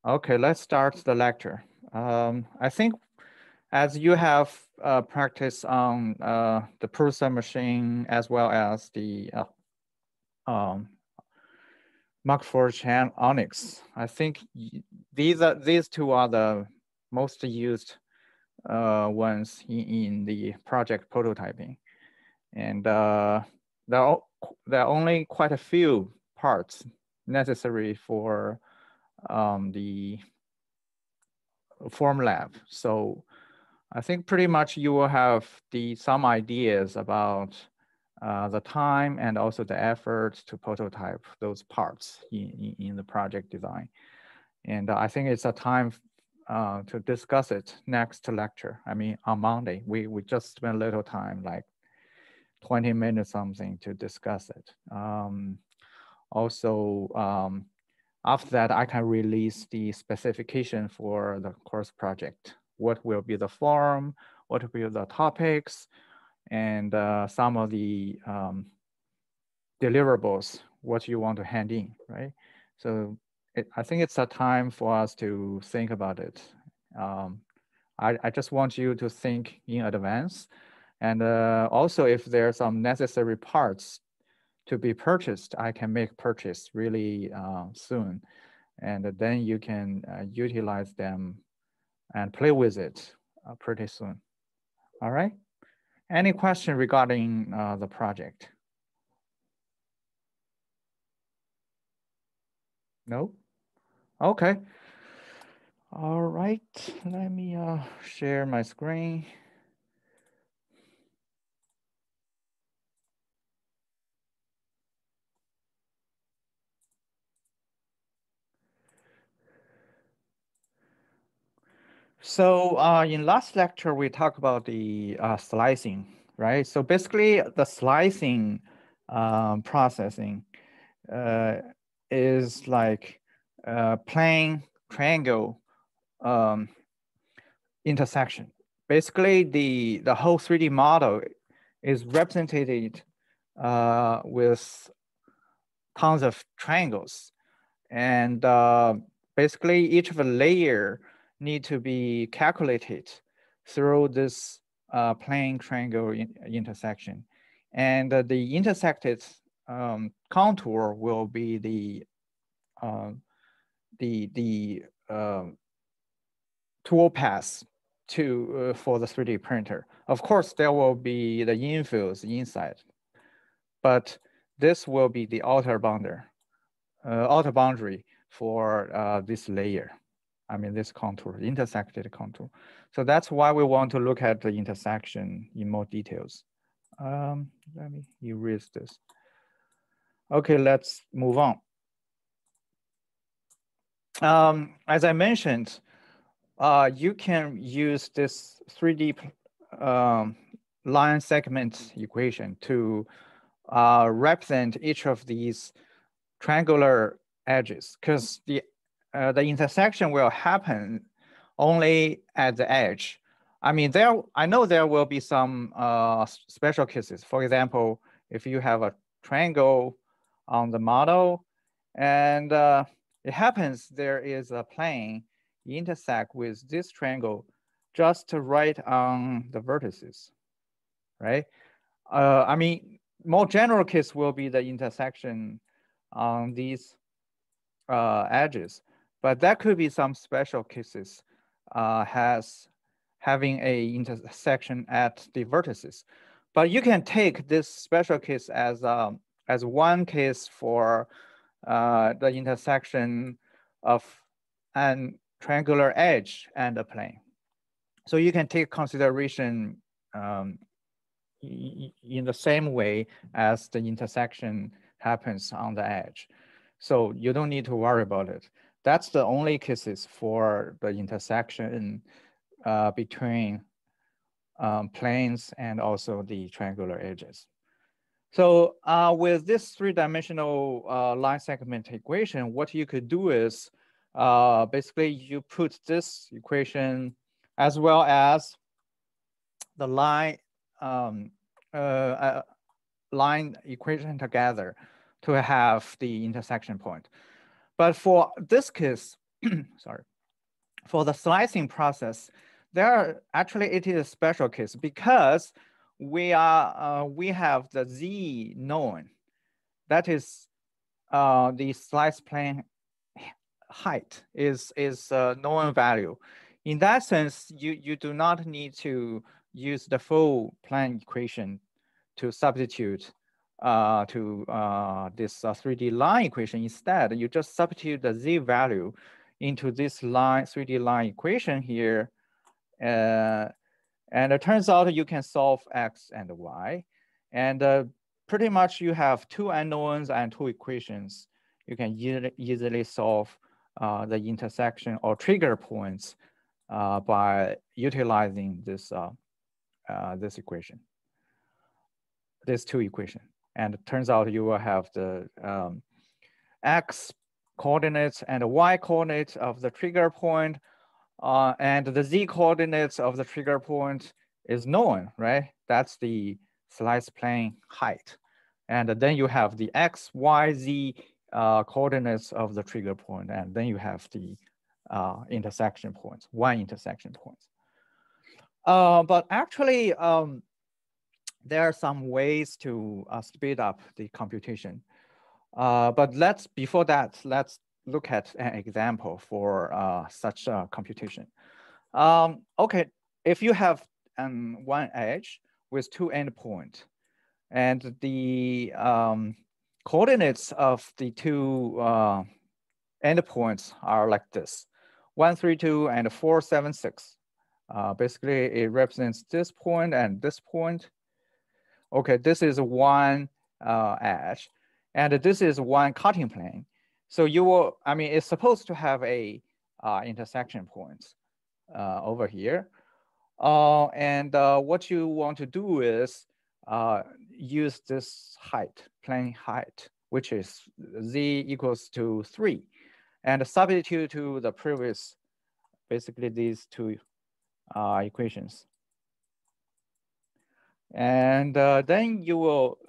Okay, let's start the lecture. I think as you have practiced on the Prusa machine as well as the um, Markforged and Onyx, I think these two are the most used ones in the project prototyping, and there are only quite a few parts necessary for the Formlab. So I think pretty much you will have some ideas about the time and also the effort to prototype those parts in the project design. And I think it's a time to discuss it next lecture. I mean, on Monday, we just spent a little time, like 20 minutes something to discuss it. Also, after that, I can release the specification for the course project. What will be the form, what will be the topics, and some of the deliverables, what you want to hand in, right? So I think it's a time for us to think about it. Um, I just want you to think in advance. And also, if there are some necessary parts to be purchased, I can make purchase really soon. And then you can utilize them and play with it pretty soon. All right. Any question regarding the project? No? Okay. All right. Let me share my screen. So in last lecture, we talked about the slicing, right? So basically the slicing processing uh, is like plane triangle um, intersection. Basically the whole 3D model is represented with tons of triangles. And basically each of the layer need to be calculated through this plane triangle intersection. And the intersected contour will be uh, the tool path to for the 3D printer. Of course, there will be the infills inside, but this will be the outer boundary for this layer. I mean, this contour, intersected contour. So that's why we want to look at the intersection in more details. Let me erase this. Okay, let's move on. As I mentioned, you can use this 3D line segment equation to represent each of these triangular edges, because the intersection will happen only at the edge. I mean, I know there will be some special cases. For example, if you have a triangle on the model, and it happens there is a plane intersect with this triangle just right on the vertices, right? I mean, more general case will be the intersection on these edges, but that could be some special cases having a intersection at the vertices. But you can take this special case as one case for the intersection of an triangular edge and a plane. So you can take consideration in the same way as the intersection happens on the edge. So you don't need to worry about it. That's the only cases for the intersection between planes and also the triangular edges. So with this three-dimensional line segment equation, what you could do is basically you put this equation as well as the line equation together to have the intersection point. But for this case, sorry, for the slicing process, it is a special case because we have the Z known. That is the slice plane height is a known value. In that sense, you do not need to use the full plane equation to substitute to this 3D line equation. Instead, you just substitute the Z value into this 3D line equation here. And it turns out you can solve X and Y. And pretty much you have two unknowns and two equations. You can easily solve the intersection or trigger points by utilizing this this equation, these two equations. And it turns out you will have the X coordinates and the Y coordinates of the trigger point, and the Z coordinates of the trigger point is known, right? That's the slice plane height. And then you have the X, Y, Z coordinates of the trigger point, and then you have the intersection points, one intersection points. But actually, there are some ways to speed up the computation. But before that, let's look at an example for such a computation. Okay, if you have one edge with two endpoints, and the coordinates of the two endpoints are like this, 132 and 476. Basically, it represents this point and this point. Okay, this is one edge, and this is one cutting plane. So you will, I mean, it's supposed to have a intersection point over here. And what you want to do is use this height, plane height, which is Z equals to 3, and substitute to the previous, basically these two equations. And then you will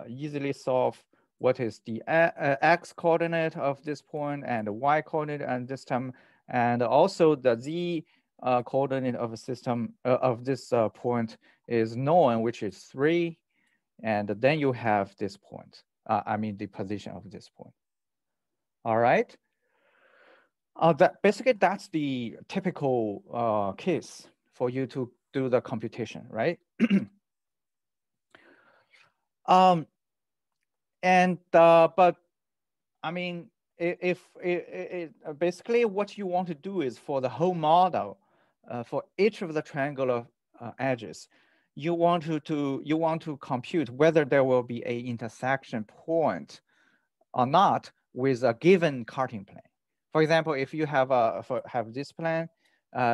easily solve what is the X coordinate of this point and the Y coordinate and this time, and also the Z coordinate of a system of this point is known, which is 3. And then you have this point, I mean the position of this point. All right. Basically, that's the typical case for you to do the computation, right? But I mean, basically what you want to do is for the whole model, for each of the triangular edges, you want to compute whether there will be a intersection point or not with a given cutting plane. For example, if you have this plane,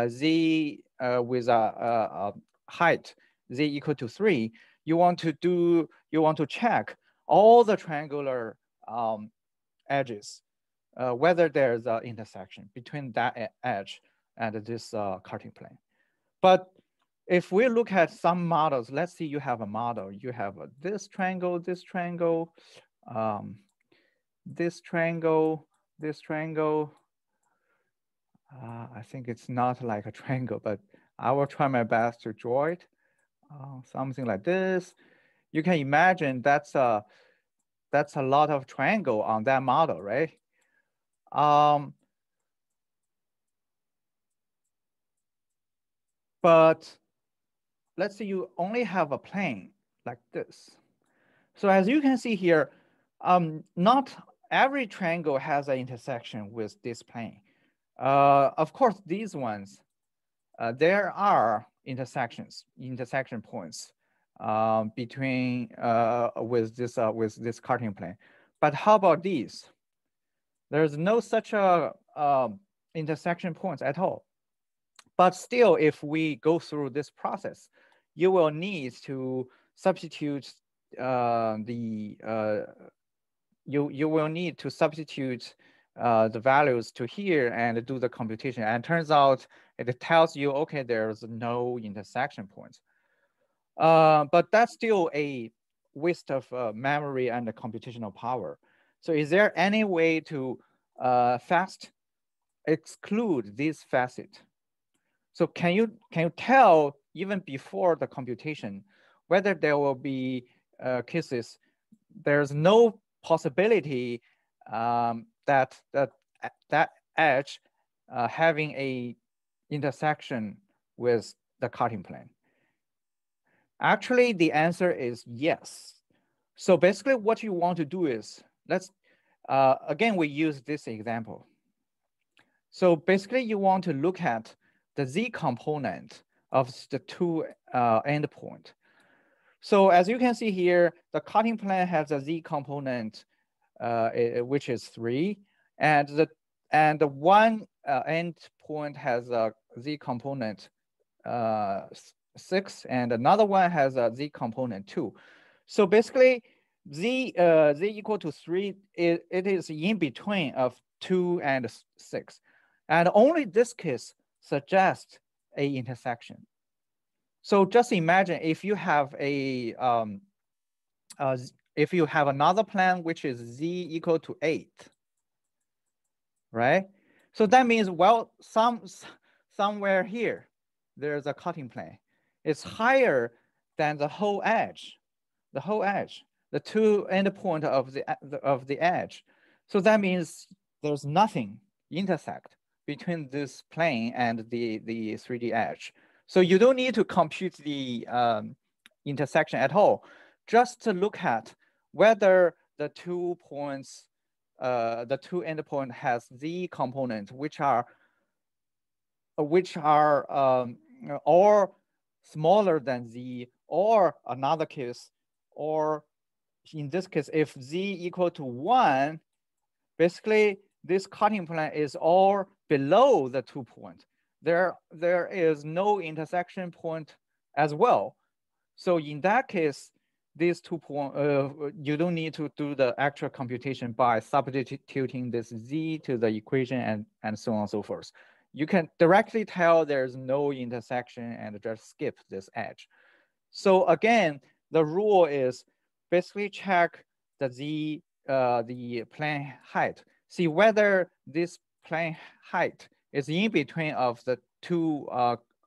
Z with a height Z equal to 3, you want to check all the triangular edges, whether there's an intersection between that edge and this cutting plane. But if we look at some models, let's say you have a model, you have this triangle, this triangle, this triangle, this triangle. I think it's not like a triangle, but I will try my best to draw it. Something like this. You can imagine that's a lot of triangle on that model, right? But let's say you only have a plane like this. So as you can see here, not every triangle has an intersection with this plane. Of course, these ones, there are intersection points between with this cutting plane. But how about these? There's no such a intersection points at all. But still, if we go through this process, you will need to substitute you will need to substitute the values to here and do the computation. And it turns out it tells you, okay, there's no intersection points. But that's still a waste of memory and computational power. So is there any way to fast exclude this facet. So can you tell even before the computation whether there will be cases there's no possibility that edge having a intersection with the cutting plane? Actually, the answer is yes. So basically what you want to do is, let's, again, we use this example. So basically you want to look at the Z component of the two endpoint. So as you can see here, the cutting plane has a Z component, which is 3, and the one endpoint has a Z component 6, and another one has a Z component 2. So basically, Z equal to 3, it is in between of 2 and 6, and only this case suggests a intersection. So just imagine if you have if you have another plane which is Z equal to 8, right? So that means, well, somewhere here there's a cutting plane. It's higher than the whole edge, the two endpoint of the edge. So that means there's nothing intersect between this plane and the 3D edge. So you don't need to compute the intersection at all. Just to look at whether the 2 points, the 2 endpoint has Z component, which are or smaller than Z, or another case, or in this case, if Z equal to 1, basically this cutting plane is all below the 2 point. There is no intersection point as well. So in that case, these 2 points, you don't need to do the actual computation by substituting this Z to the equation and so on and so forth. You can directly tell there's no intersection and just skip this edge. So again, the rule is basically check the plane height. See whether this plane height is in between of the two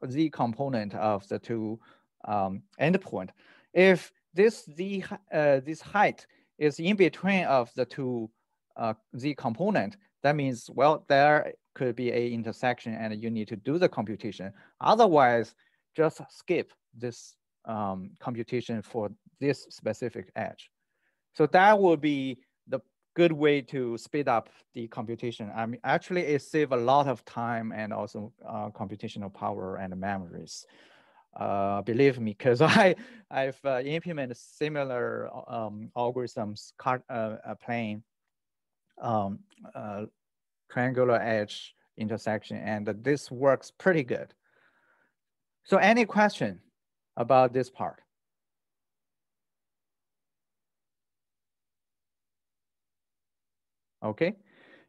Z component of the two endpoint. If this height is in between of the two Z component, that means, well, there could be a intersection and you need to do the computation. Otherwise, just skip this computation for this specific edge. So that would be the good way to speed up the computation. I mean, actually, it saves a lot of time and also computational power and memories. Believe me, because I've implemented similar algorithms, plane, triangular edge intersection, and this works pretty good. So any question about this part? Okay,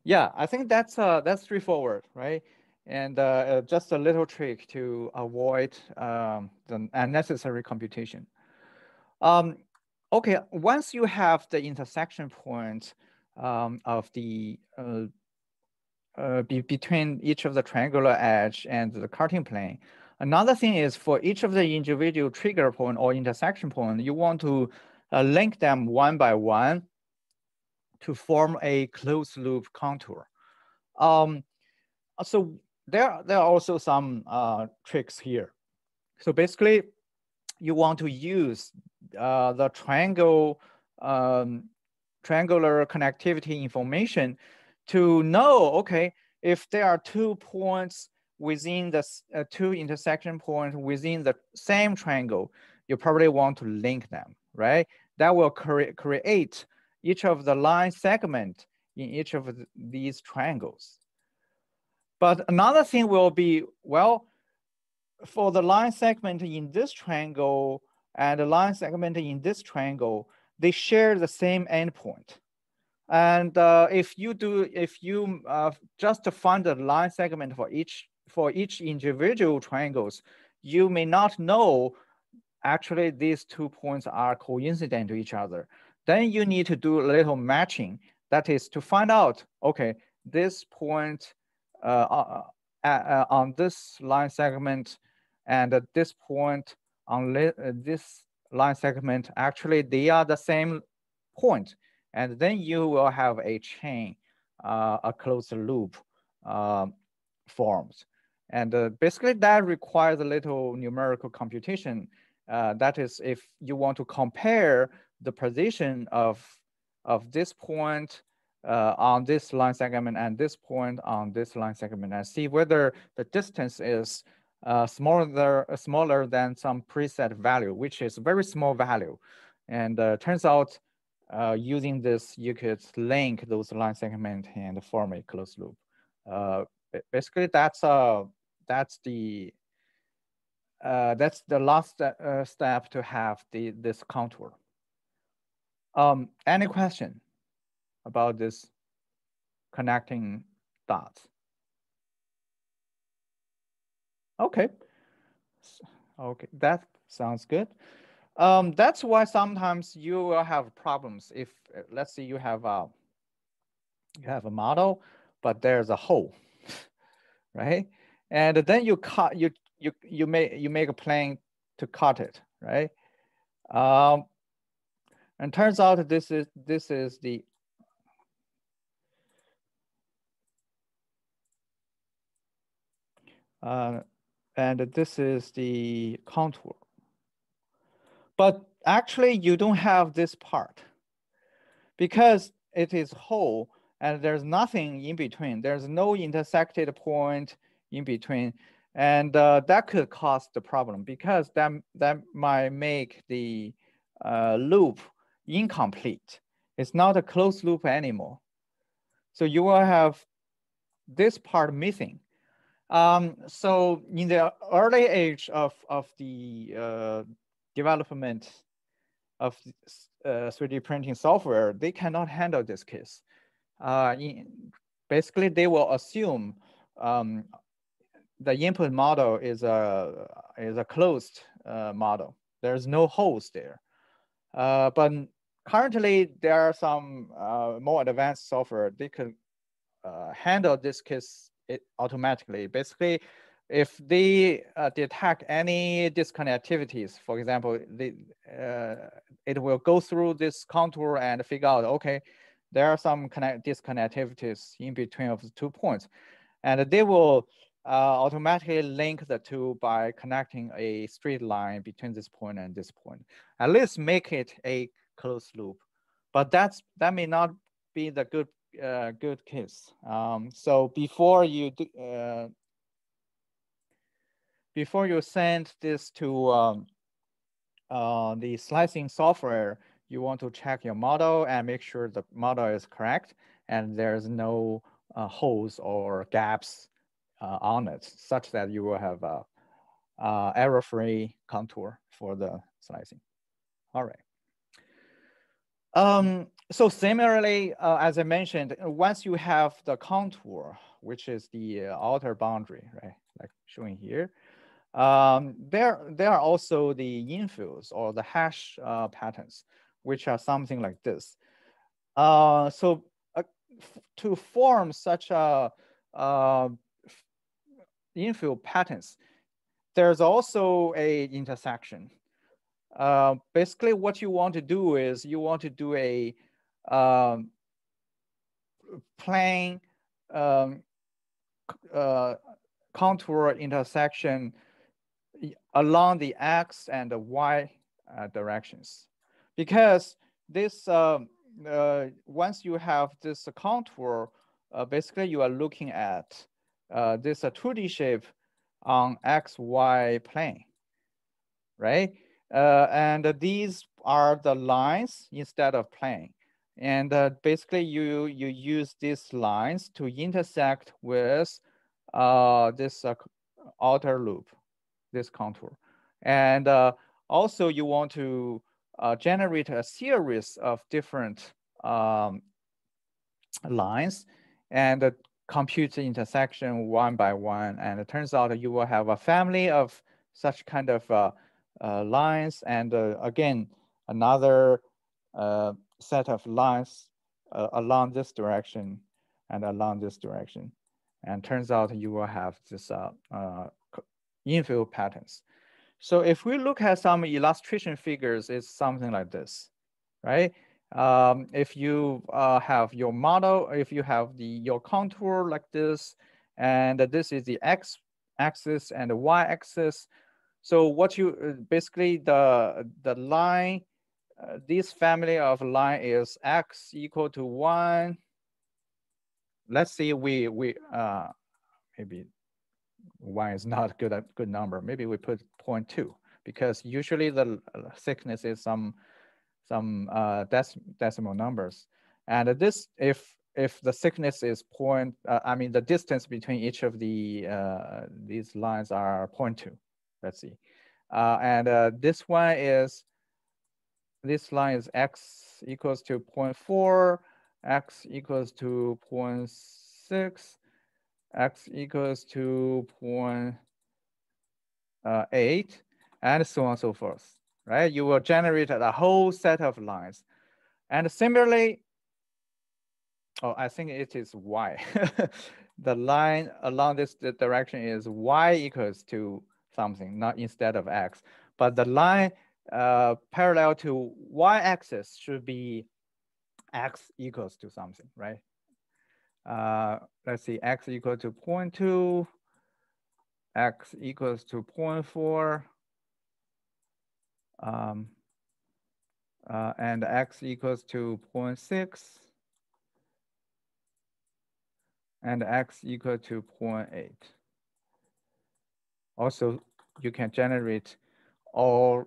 yeah, I think that's straightforward, right? And just a little trick to avoid the unnecessary computation. Okay, once you have the intersection point of the between each of the triangular edge and the cutting plane, another thing is for each of the individual trigger point or intersection point, you want to link them one by one to form a closed loop contour. So there are also some tricks here. So basically, you want to use the triangular connectivity information to know, okay, if there are 2 points within the 2 intersection points within the same triangle, you probably want to link them, right? That will create each of the line segment in each of these triangles. But another thing will be, well, for the line segment in this triangle and the line segment in this triangle, they share the same endpoint. And if you just find the line segment for each individual triangles, you may not know actually these 2 points are coincident to each other. Then you need to do a little matching. That is to find out, okay, this point on this line segment and at this point on this line segment, actually they are the same point. And then you will have a chain, a closed loop formed. And basically that requires a little numerical computation. That is, if you want to compare the position of this point on this line segment and this point on this line segment, and see whether the distance is smaller than some preset value, which is a very small value. And turns out using this, you could link those line segments and form a closed loop. Basically, that's the last step to have this contour. Any question about this connecting dots? Okay. Okay, that sounds good. That's why sometimes you will have problems if, let's say, you have a model, but there's a hole, right? And then you make a plan to cut it, right? And turns out this is the and this is the contour. But actually, you don't have this part because it is whole and there's nothing in between. There's no intersected point in between. And that could cause the problem because that might make the loop incomplete. It's not a closed loop anymore. So you will have this part missing. So in the early age of the development of 3D printing software, they cannot handle this case. Basically, they will assume the input model is a closed model. There's no holes there. But currently, there are some more advanced software. They could handle this case automatically. Basically, if they detect any disconnectivities, for example, it will go through this contour and figure out, okay, there are some disconnectivities in between of the 2 points. And they will automatically link the two by connecting a straight line between this point and this point. At least make it a closed loop. But that may not be the good case. So before you send this to the slicing software, you want to check your model and make sure the model is correct and there's no holes or gaps on it, such that you will have a error-free contour for the slicing. All right. So similarly, as I mentioned, once you have the contour, which is the outer boundary, right, like showing here, there are also the infills or the hash patterns, which are something like this. So to form such a infill patterns, there's also a intersection. Basically, what you want to do is you want to do a plane contour intersection along the X and the Y directions. Because this, once you have this contour, basically you are looking at this 2D shape on XY plane, right? And these are the lines instead of plane. And basically you use these lines to intersect with this outer loop, this contour. And also you want to generate a series of different lines and compute the intersection one by one. And it turns out you will have a family of such kind of lines. And again, another set of lines along this direction and along this direction. And turns out you will have this infill patterns. So if we look at some illustration figures, it's something like this, right? If you have your model, if you have your contour like this, and this is the x axis and the y axis. So what you basically the line, this family of line is x equal to 1. Let's see, we maybe 1 is not a good number. Maybe we put 0.2 because usually the thickness is some decimal numbers. And this, if the thickness is I mean the distance between each of these lines are 0.2. Let's see, and this line is x equals to 0.4, x equals to 0.6, x equals to 0.8, and so on and so forth, right? You will generate a whole set of lines. And similarly, oh, I think it is y. The line along this direction is y equals to something, not instead of x. But the line parallel to y-axis should be x equals to something, right? Let's see, x equal to 0.2, x equals to 0.4, and x equals to 0.6, and x equal to 0.8. Also, you can generate all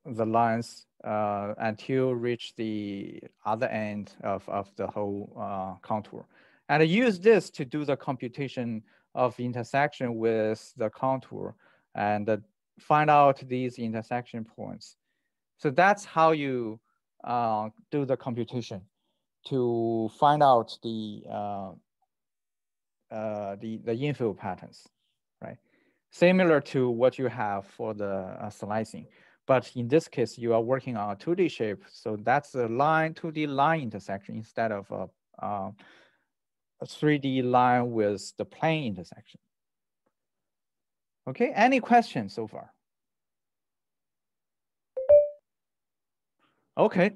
the lines until reach the other end of the whole contour. And use this to do the computation of intersection with the contour and find out these intersection points. So that's how you do the computation to find out the infill patterns, right? Similar to what you have for the slicing. But in this case, you are working on a 2D shape. So that's a 2D line intersection instead of a 3D line with the plane intersection. Okay, any questions so far? Okay,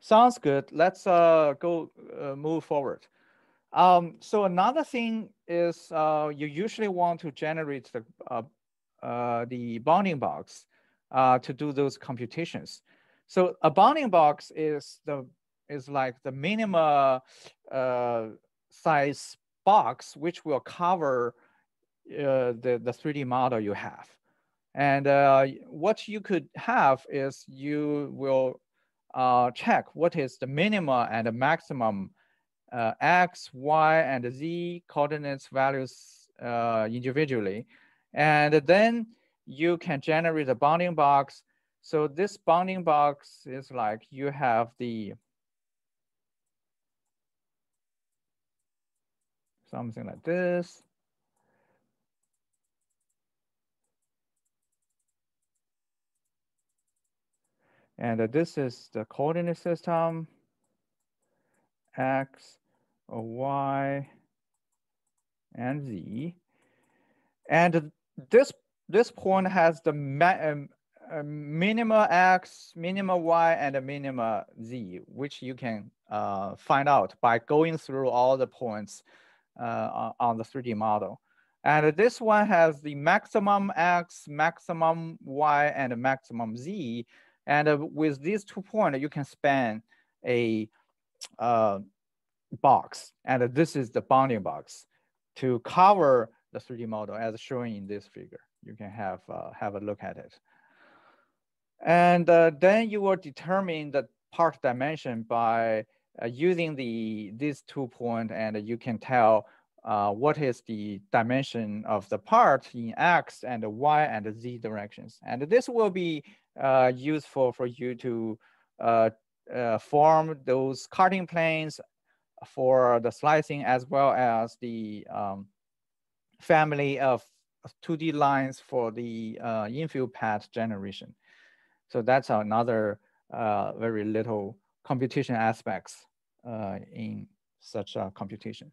sounds good. Let's move forward. So another thing is you usually want to generate the bounding box to do those computations. So a bounding box is like the minimum size box which will cover the 3D model you have. And what you could have is you will check what is the minimum and the maximum x, y, and z coordinates values individually. And then you can generate a bounding box. So this bounding box is like you have something like this. And this is the coordinate system, x, y, and z. And this point has the minima x, minima y, and a minima z, which you can find out by going through all the points on the 3D model. And this one has the maximum x, maximum y, and maximum z. And with these 2 points, you can span a box. And this is the bounding box to cover the 3D model as shown in this figure. You can have a look at it. And then you will determine the part dimension by using these 2 points, and you can tell what is the dimension of the part in x and y and z directions. And this will be useful for you to form those cutting planes for the slicing, as well as the family of 2D lines for the infill path generation. So that's another very little computation aspects in such a computation.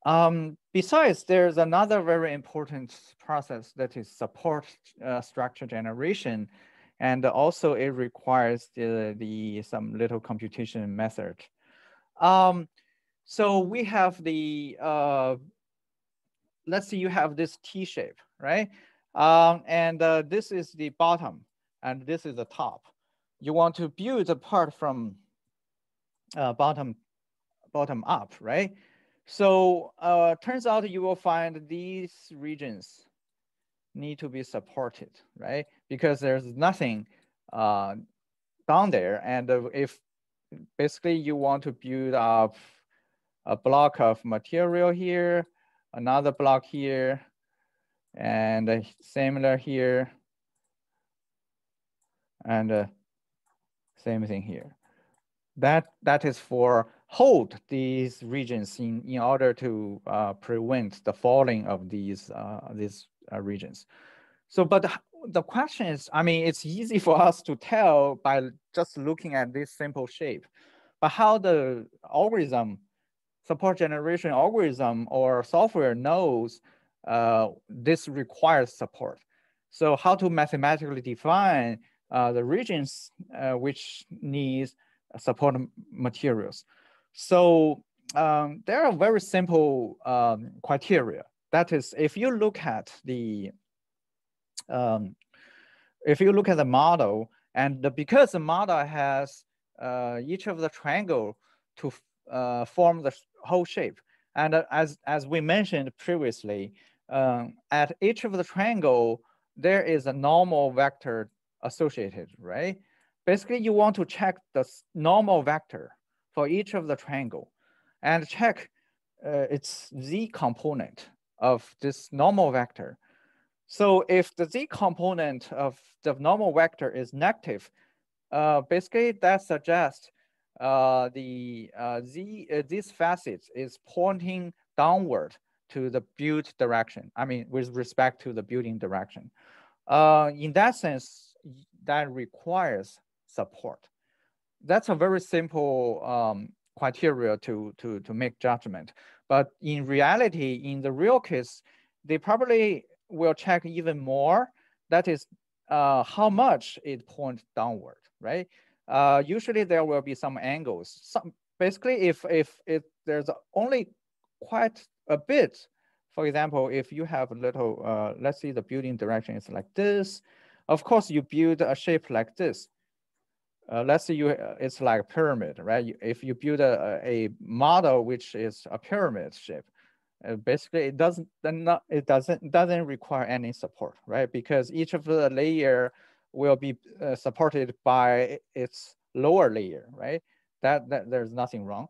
Besides, there's another very important process that is support structure generation. And also it requires some little computation method. So we have the, let's say you have this T shape, right? And this is the bottom and this is the top. You want to build the part from bottom up, right? So turns out you will find these regions need to be supported, right? Because there's nothing down there. And if basically you want to build up a block of material here, another block here, and similar here, and same thing here. That is for hold these regions in order to prevent the falling of these regions. So, but the question is, I mean, it's easy for us to tell by just looking at this simple shape, but how the algorithm, support generation algorithm or software knows this requires support. So how to mathematically define the regions which needs support materials. So there are very simple criteria. That is, if you look at the model, and because the model has each of the triangle to form the whole shape, and as we mentioned previously, at each of the triangle there is a normal vector associated, right? Basically, you want to check the normal vector for each of the triangle and check its z component of this normal vector. So if the z component of the normal vector is negative, basically that suggests these facets is pointing downward to the build direction. I mean, with respect to the building direction. In that sense, that requires support. That's a very simple criteria to make judgment. But in reality, in the real case, they probably will check even more. That is how much it points downward, right? Usually there will be some angles. Basically, if there's only quite a bit, for example, if you have a little, let's say the building direction is like this, of course you build a shape like this. Let's say it's like a pyramid, right? If you build a model which is a pyramid shape, basically it doesn't require any support, right? Because each of the layer will be supported by its lower layer, right? That there's nothing wrong.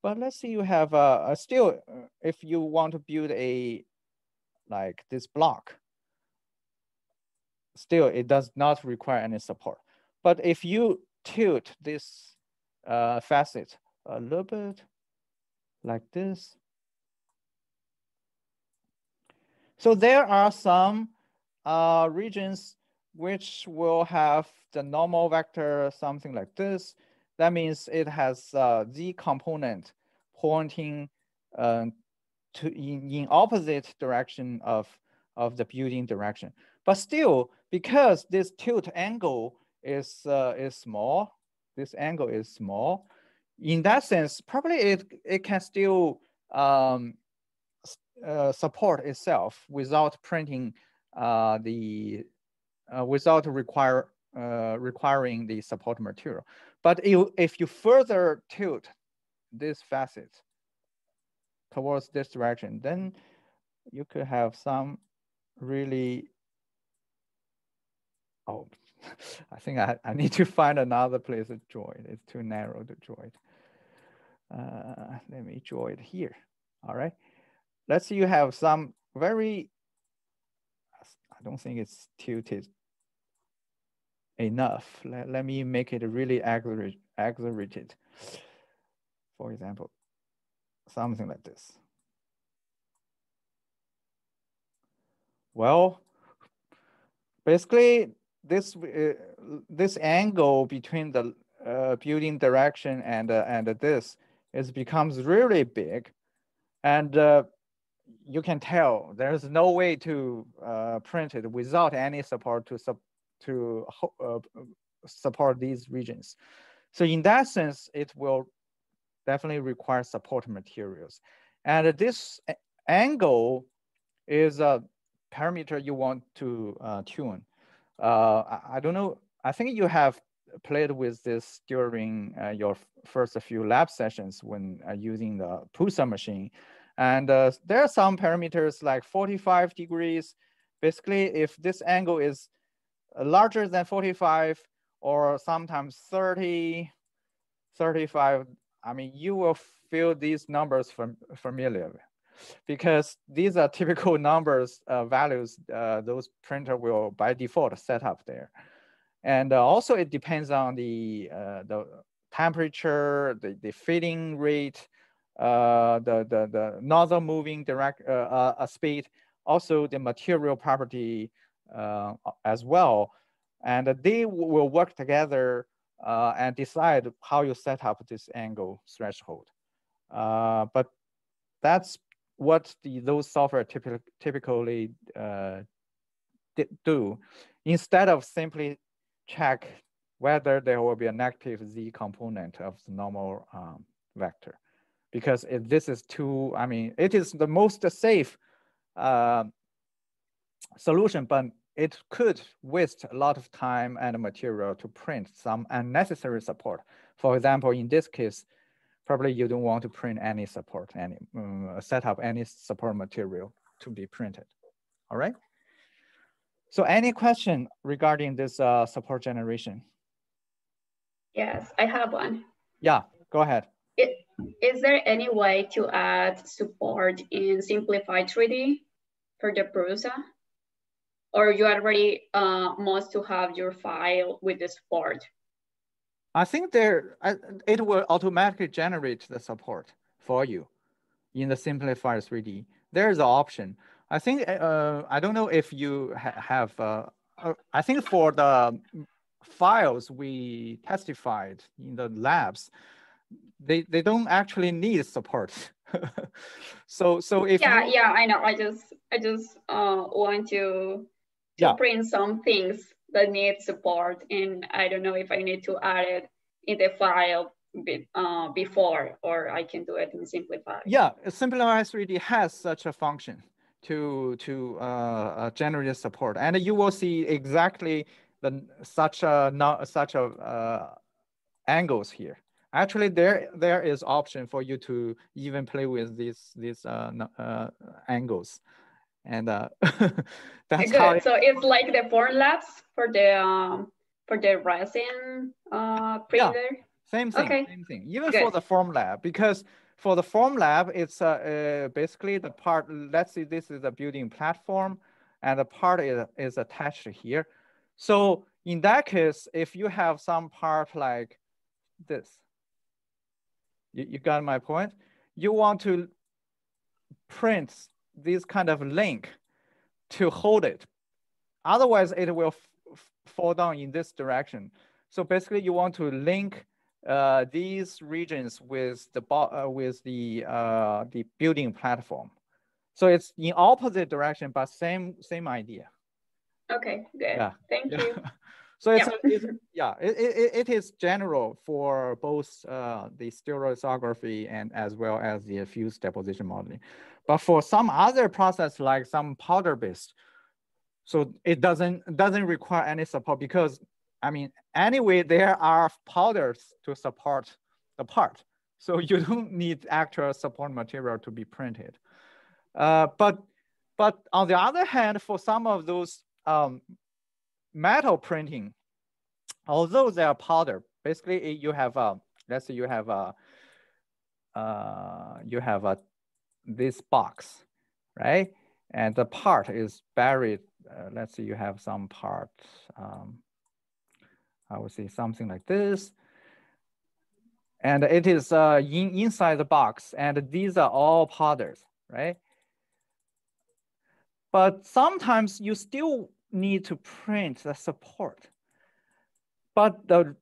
But let's say you have still, if you want to build like this block, still it does not require any support. But if you tilt this facet a little bit like this, so there are some regions which will have the normal vector, something like this. That means it has z component pointing in opposite direction of the building direction. But still, because this tilt angle is small, this angle is small. In that sense, probably it can still support itself without printing without requiring the support material. But if you further tilt this facet towards this direction, then you could have some really, oh, I think I need to find another place to draw it. It's too narrow to draw it. Let me draw it here. All right. Let's say you have some very, I don't think it's tilted enough. Let me make it really exaggerated. For example, something like this. Well, basically this angle between the building direction and this becomes really big. And you can tell there's no way to print it without any support to support these regions. So in that sense, it will definitely require support materials. And this angle is a parameter you want to tune. I don't know, I think you have played with this during your first few lab sessions when using the Pulsar machine. And there are some parameters like 45 degrees. Basically, if this angle is larger than 45 or sometimes 30, 35, I mean, you will feel these numbers familiar because these are typical numbers, values, those printer will by default set up there. And also it depends on the temperature, the feeding rate, the nozzle moving speed, also the material property as well. And they will work together and decide how you set up this angle threshold. But that's what those software typically do, instead of simply check whether there will be a negative Z component of the normal vector. Because if this is too, I mean, it is the most safe solution, but it could waste a lot of time and material to print some unnecessary support. For example, in this case, probably you don't want to print any support, set up any support material to be printed. All right. So any question regarding this support generation? Yes, I have one. Yeah, go ahead. Is there any way to add support in Simplify 3D for the Prusa? Or you already must to have your file with the support? I think it will automatically generate the support for you in the Simplify 3D. There's an option. I think, I don't know if you have, I think for the files we testified in the labs, they don't actually need support. so if yeah, I know. I just want to print some things that need support, and I don't know if I need to add it in the file before, or I can do it in Simplify. Yeah, Simplify 3D has such a function to generate support, and you will see exactly such angles here. Actually, there is option for you to even play with these angles, and that's good. how. So it's like the Formlabs for the resin printer. Yeah, same thing. Okay. Same thing. Even good. For the Formlab, because for the Formlab, it's basically the part. Let's see, this is a building platform, and the part is attached here. So in that case, if you have some part like this, you got my point? You want to print this kind of link to hold it. Otherwise, it will fall down in this direction. So basically, you want to link these regions with the building platform. So it's in opposite direction, but same idea. Okay, good. Yeah. Thank you. So it is general for both the stereolithography and as well as the fused deposition modeling. But for some other process, like some powder-based, so it doesn't require any support, because I mean, anyway, there are powders to support the part. So you don't need actual support material to be printed. But on the other hand, for some of those metal printing, although they are powder, basically you have let's say you have this box, right? And the part is buried. Let's say you have some part. I would say something like this, and it is inside the box, and these are all powders, right? But sometimes you still need to print the support. But the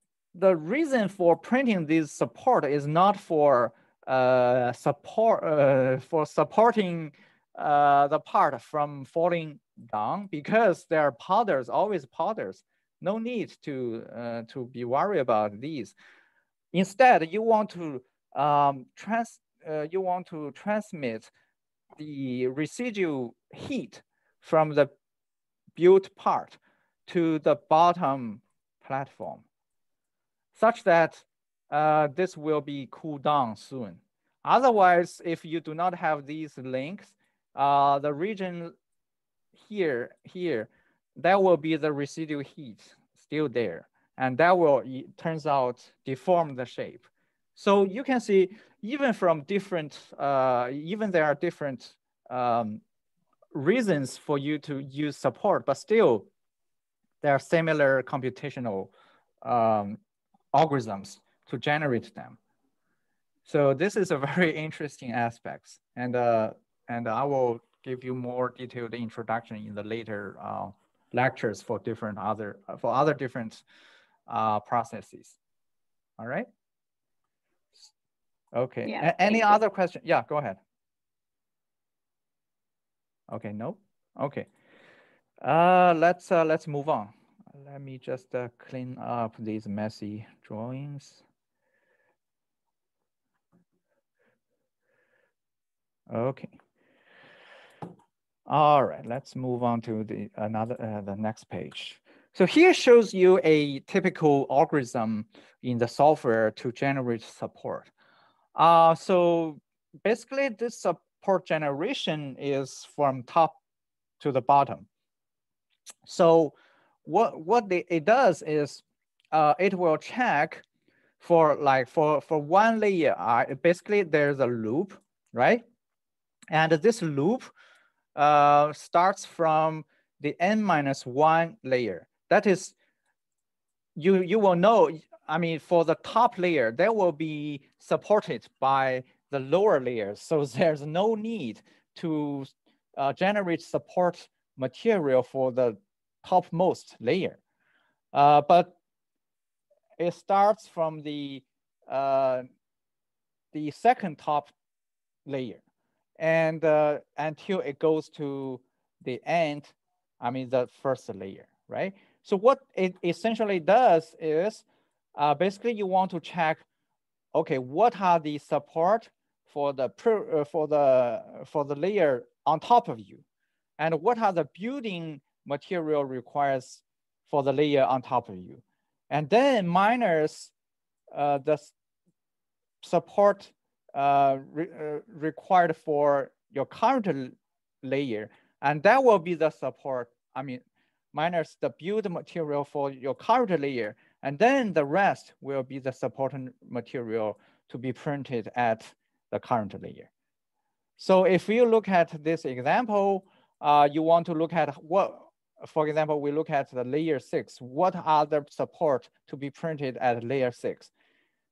reason for printing this support is not for for supporting the part from falling down, because they are powders, always powders. No need to be worried about these. Instead, you want to transmit the residual heat from the built part to the bottom platform, such that this will be cooled down soon. Otherwise, if you do not have these links, the region here, there will be the residual heat still there, and that will, it turns out, deform the shape. So you can see, even from different, even there are different reasons for you to use support, but still there are similar computational algorithms to generate them. So this is a very interesting aspect, and I will give you more detailed introduction in the later lectures for other different processes. All right. Okay. Yeah, Any other question? Yeah, go ahead. Okay. No. Okay. Let's move on. Let me just clean up these messy drawings. Okay. All right, let's move on to the next page. So here shows you a typical algorithm in the software to generate support. So basically, this support generation is from top to the bottom. So what it does is it will check for one layer. Basically, there's a loop, right? And this loop starts from the n-1 layer. That is, you will know, I mean, for the top layer, that will be supported by the lower layers. So there's no need to generate support material for the topmost layer. But it starts from the second top layer, and until it goes to the end, I mean, the first layer, right? So what it essentially does is basically you want to check, okay, what are the support for the layer on top of you, and what are the building material requires for the layer on top of you, and then minus the support required for your current layer, and that will be the support, I mean, minus the build material for your current layer, and then the rest will be the support material to be printed at the current layer. So if you look at this example, you want to look at what, for example, we look at the layer 6. What are the support to be printed at layer 6?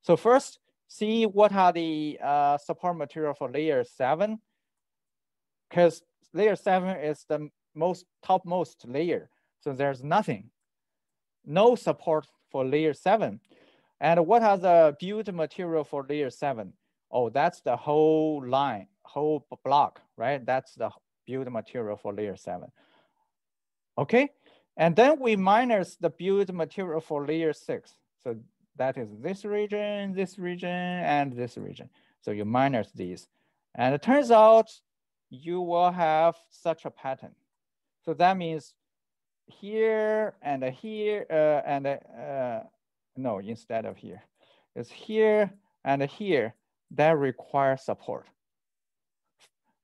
So first, see what are the support material for layer 7, because layer 7 is the topmost layer. So there's nothing, no support for layer 7. And what are the build material for layer 7? Oh, that's the whole line, whole block, right? That's the build material for layer 7. Okay, and then we minus the build material for layer 6. So that is this region, and this region. So you minus these. And it turns out you will have such a pattern. So that means here and here, no, instead of here. It's here and here that require support.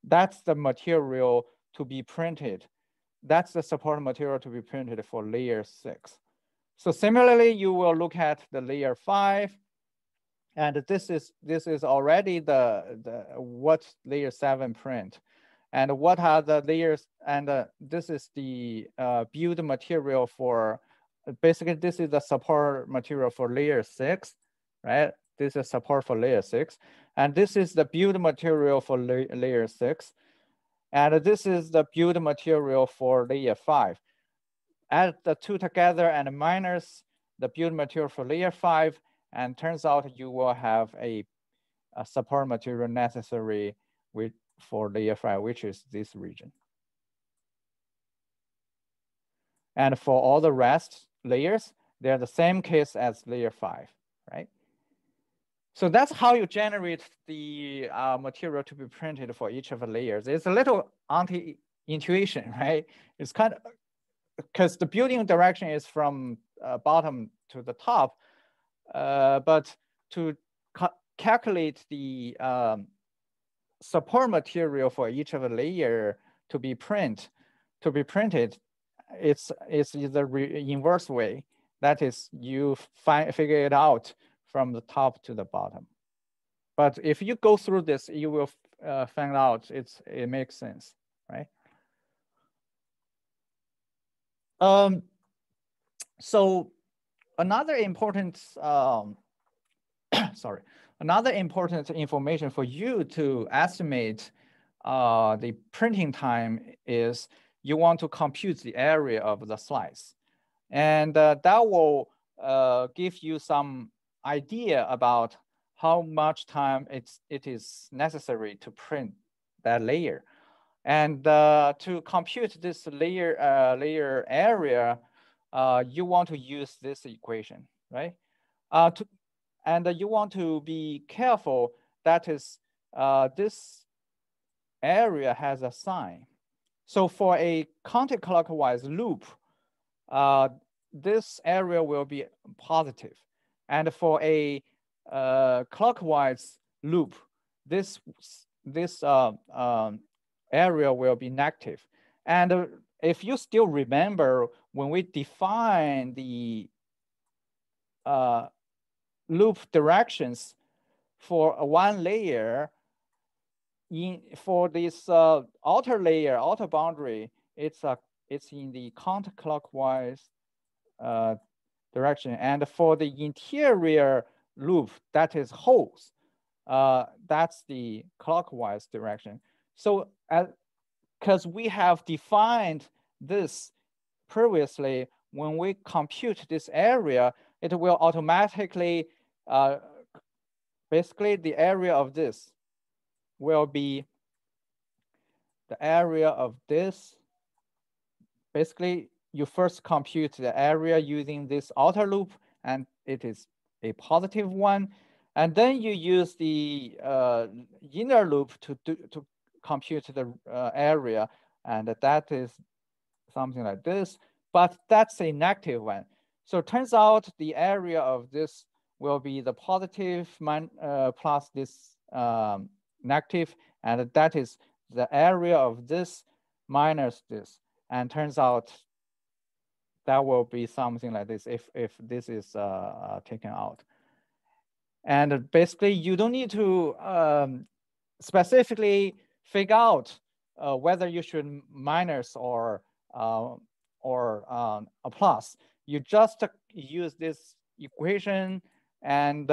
That's the material to be printed. That's the support material to be printed for layer 6. So similarly, you will look at the layer 5, and this is already the what layer 7 print, and what are the layers, and this is the build material for, basically this is the support material for layer 6, right? This is support for layer 6, and this is the build material for layer 6, and this is the build material for layer 5. Add the two together and minus the build material for layer 5, and turns out you will have a support material necessary for layer 5, which is this region. And for all the rest layers, they're the same case as layer 5, right? So that's how you generate the material to be printed for each of the layers. It's a little anti-intuition, right? It's kind of, because the building direction is from bottom to the top, but to calculate the support material for each of the layer to be printed, it's the inverse way. That is, you figure it out from the top to the bottom. But if you go through this, you will find out it makes sense, right? So another important, another important information for you to estimate the printing time is you want to compute the area of the slice. And that will give you some idea about how much time it is necessary to print that layer. And to compute this layer area, you want to use this equation, right? And you want to be careful that is this area has a sign. So for a counterclockwise loop, this area will be positive. And for a clockwise loop, this area will be negative. And if you still remember, when we define the loop directions for one layer, for this outer layer, outer boundary, it's in the counterclockwise direction. And for the interior loop, that is holes, that's the clockwise direction. So because we have defined this previously, when we compute this area, it will automatically, basically the area of this will be the area of this. Basically, you first compute the area using this outer loop, and it is a positive one. And then you use the inner loop to compute the area, and that is something like this, but that's a negative one. So it turns out the area of this will be the positive plus this negative, and that is the area of this minus this. And turns out that will be something like this if this is taken out. And basically, you don't need to specifically figure out whether you should minus or a plus. You just use this equation, and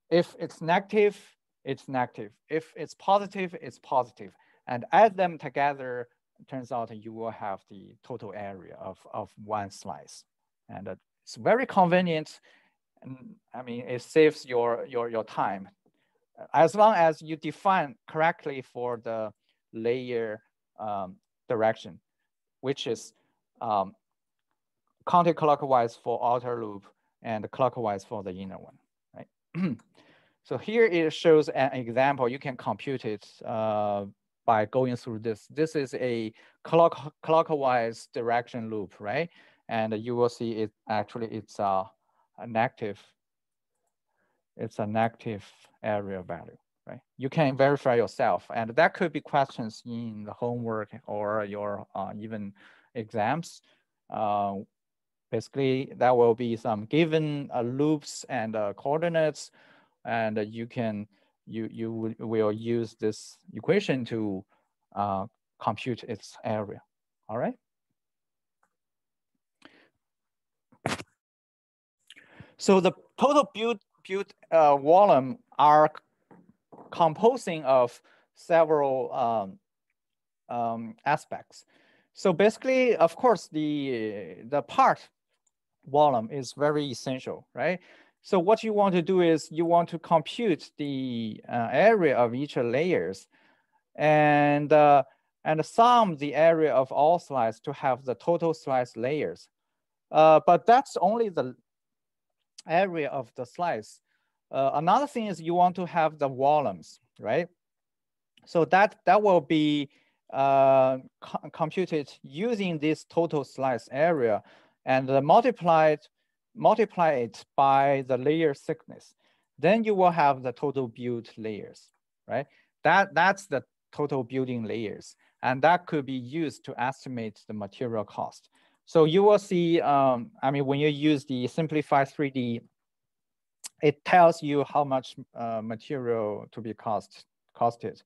if it's negative, it's negative. If it's positive, it's positive. And add them together, it turns out you will have the total area of one slice. And it's very convenient. And I mean, it saves your time. As long as you define correctly for the layer direction, which is counterclockwise for outer loop and clockwise for the inner one, right? So here it shows an example. You can compute it by going through this. This is a clockwise direction loop, right? And you will see it actually it's a negative. It's a negative area value, right? You can verify yourself, and that could be questions in the homework or your even exams. Basically, that will be some given loops and coordinates, and you will use this equation to compute its area. All right. So the total build volume are composing of several aspects. So basically, of course, the part volume is very essential, right? So what you want to do is you want to compute the area of each layers and sum the area of all slices to have the total slice layers. But that's only the area of the slice. Another thing is you want to have the volumes, right? So that will be computed using this total slice area and multiply it by the layer thickness. Then you will have the total build layers, right? That's the total building layers. And that could be used to estimate the material cost. So you will see, I mean, when you use the simplified 3D, it tells you how much material to be costed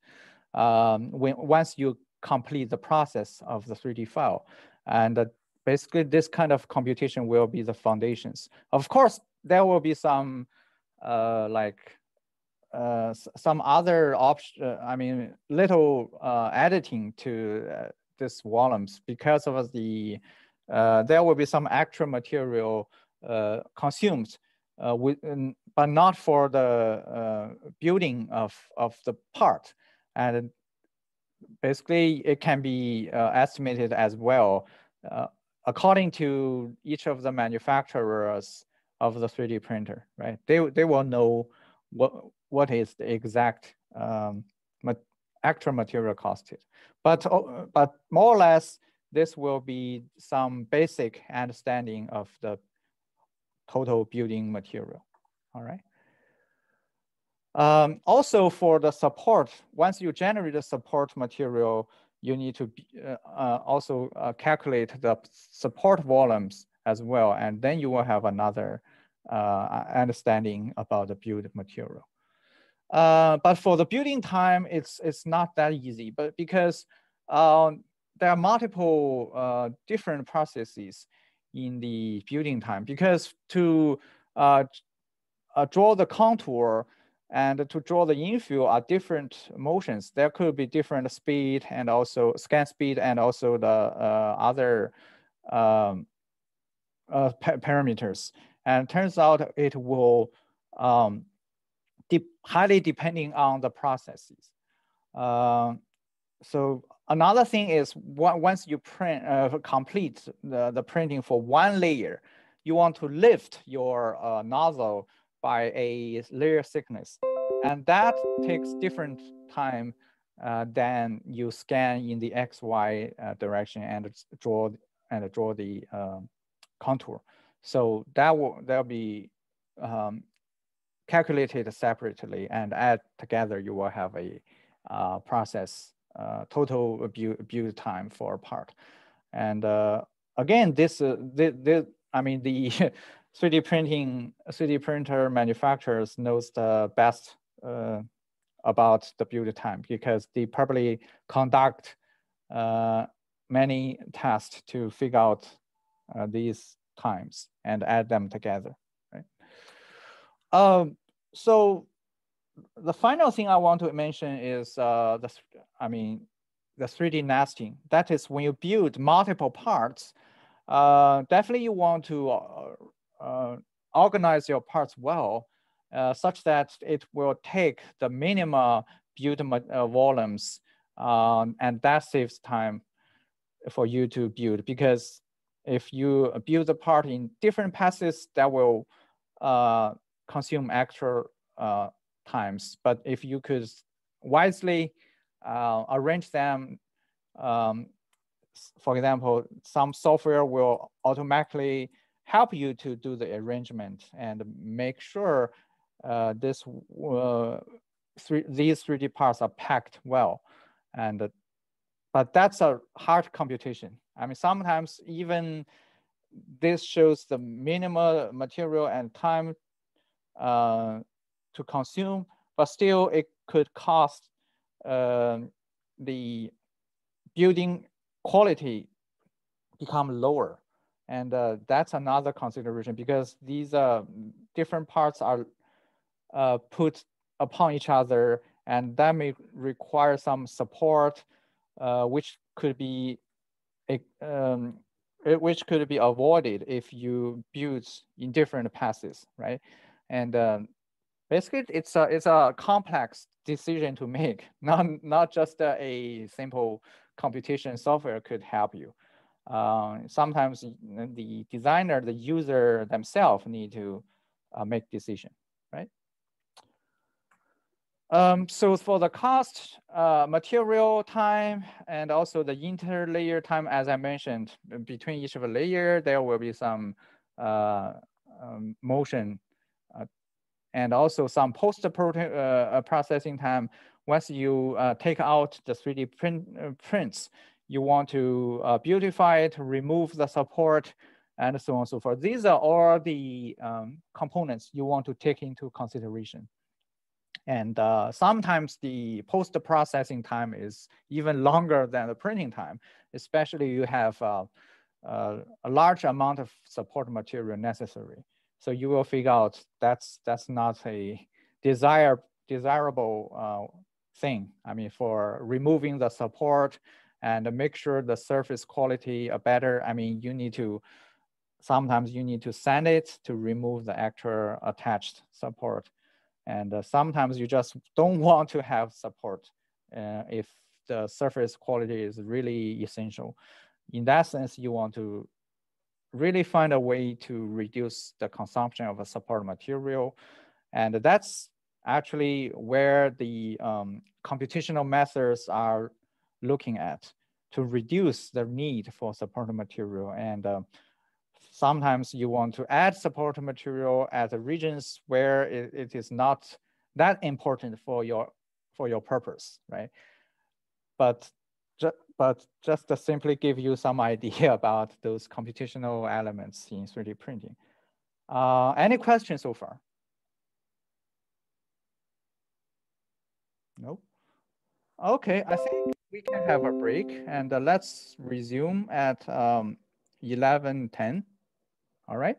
once you complete the process of the 3D file. And basically this kind of computation will be the foundations. Of course, there will be some some other option, I mean, little editing to this volumes because of the, there will be some extra material consumed, but not for the building of the part. And basically it can be estimated as well according to each of the manufacturers of the 3D printer, right? They will know what is the exact actual material costed. But more or less, this will be some basic understanding of the total building material, all right? Also for the support, once you generate the support material, you need to also calculate the support volumes as well. And then you will have another understanding about the build material. But for the building time, it's not that easy, but because there are multiple different processes in the building time, because to draw the contour and to draw the infill are different motions. There could be different speed and also scan speed and also the other parameters. And it turns out it will highly depending on the processes. So another thing is once you print complete the printing for one layer, you want to lift your nozzle by a layer thickness, and that takes different time than you scan in the XY direction and draw the contour. So that'll be calculated separately, and add together, you will have a process total build time for a part. And again, I mean, the 3D printer manufacturers knows the best about the build time, because they probably conduct many tests to figure out these times and add them together, right? So the final thing I want to mention is the 3D nesting. That is when you build multiple parts, definitely you want to organize your parts well, such that it will take the minimum build volumes, and that saves time for you to build. Because if you build the part in different passes, that will consume extra times. But if you could wisely arrange them, for example, some software will automatically help you to do the arrangement and make sure these 3D parts are packed well. And but that's a hard computation. I mean, sometimes even this shows the minimal material and time to consume, but still it could cost the building quality become lower. And that's another consideration, because these different parts are put upon each other, and that may require some support, which could be avoided if you build in different passes, right? And basically, it's a complex decision to make, not just a simple computation software could help you. Sometimes the designer, the user themselves need to make decision, right? So for the cost, material time, and also the interlayer time, as I mentioned, between each of the layer, there will be some motion and also some post-processing time. Once you take out the 3D prints, you want to beautify it, remove the support, and so on and so forth. These are all the components you want to take into consideration. And sometimes the post-processing time is even longer than the printing time, especially you have a large amount of support material necessary. So you will figure out that's not a desirable thing. I mean, for removing the support and make sure the surface quality are better, I mean, sometimes you need to sand it to remove the actual attached support. And sometimes you just don't want to have support if the surface quality is really essential. In that sense, you want to really find a way to reduce the consumption of a support material. And that's actually where the computational methods are looking at to reduce the need for support material. And sometimes you want to add support material at the regions where it is not that important for your purpose, right? But just to simply give you some idea about those computational elements in 3D printing. Any questions so far? No? Okay, I think we can have a break and let's resume at 11:10. All right.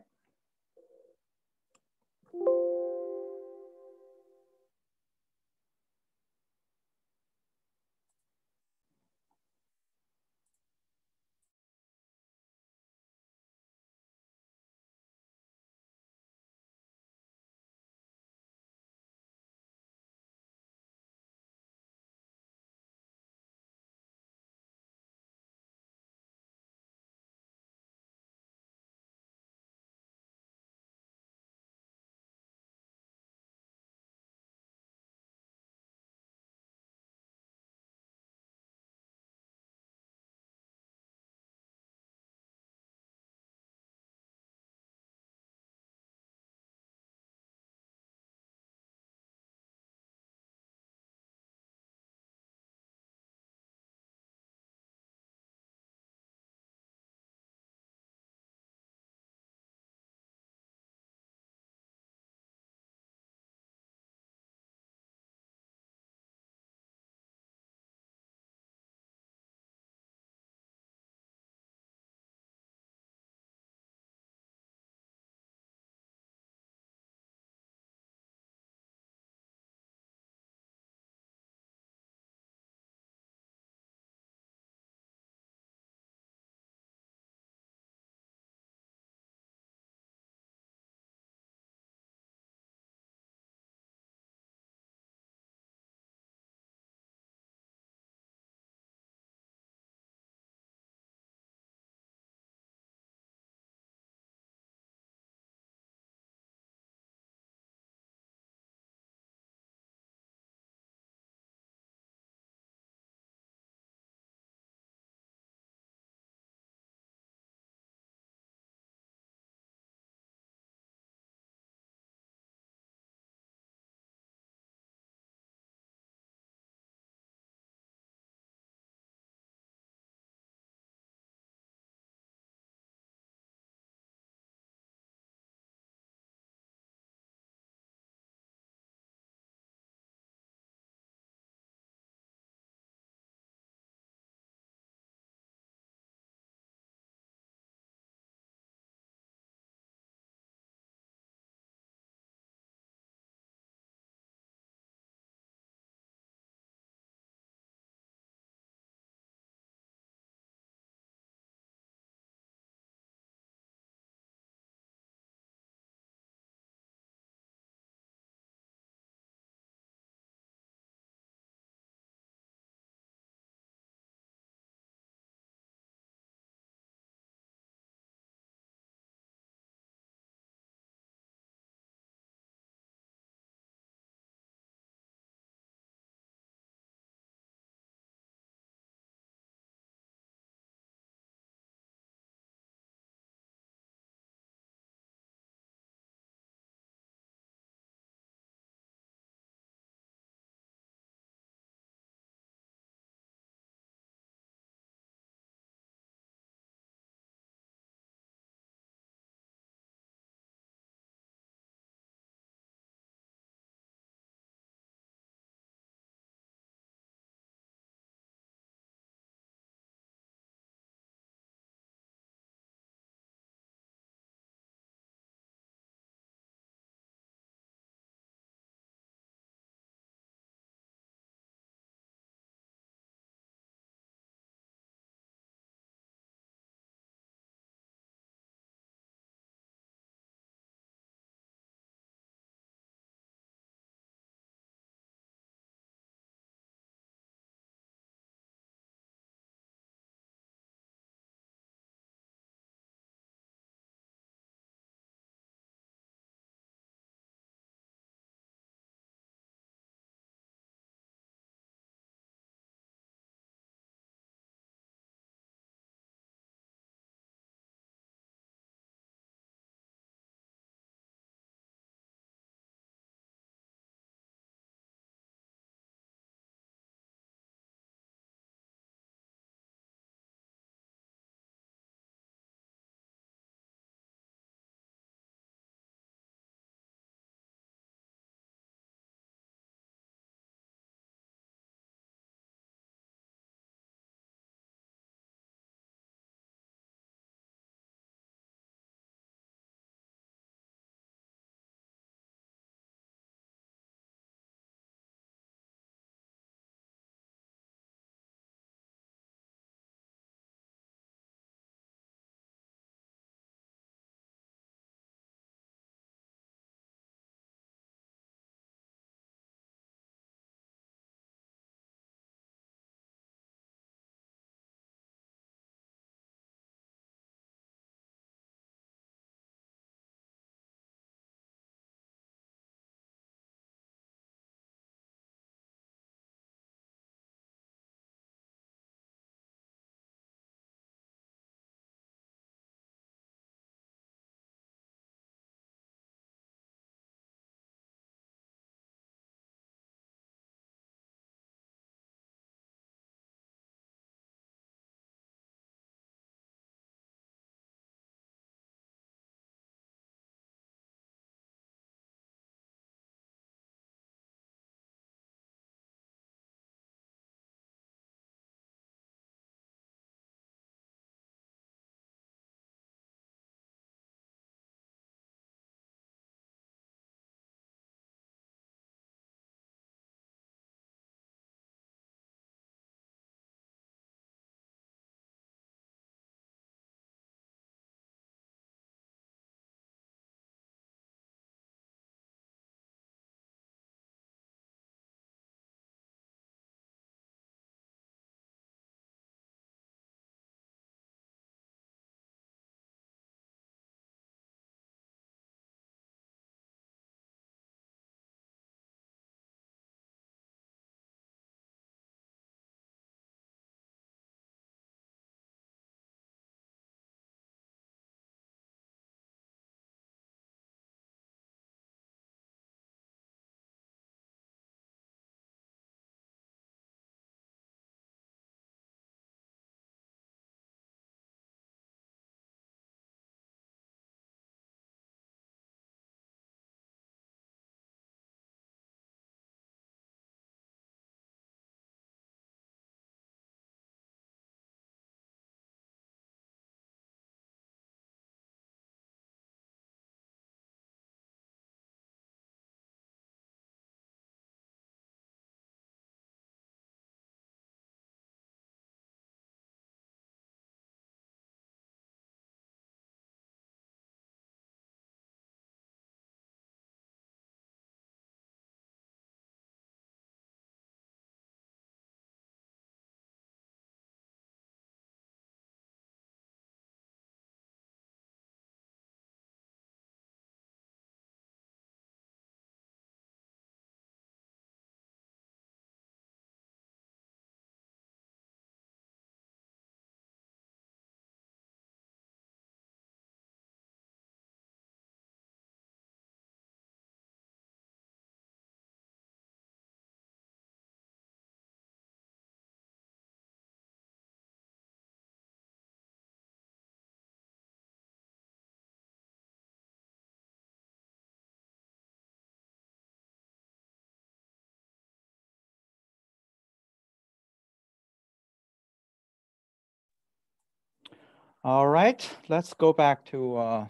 All right, let's go back to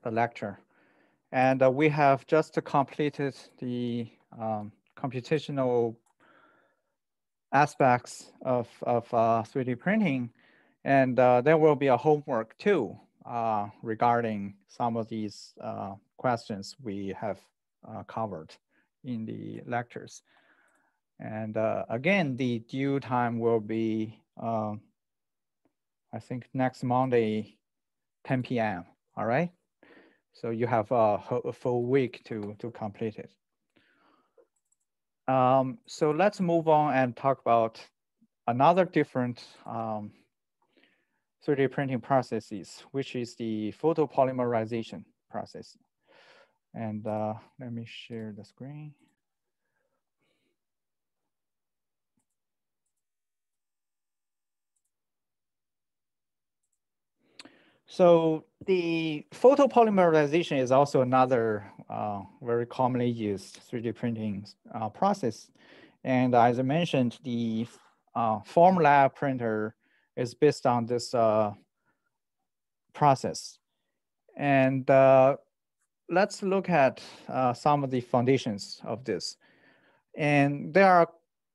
the lecture. And we have just completed the computational aspects of 3D printing. And there will be a homework too regarding some of these questions we have covered in the lectures. And again, the due time will be, I think, next Monday, 10 p.m. All right. So you have a full week to complete it. So let's move on and talk about another different 3D printing processes, which is the photopolymerization process. And let me share the screen. So the photopolymerization is also another very commonly used 3D printing process. And as I mentioned, the Formlab printer is based on this process. And let's look at some of the foundations of this. And there are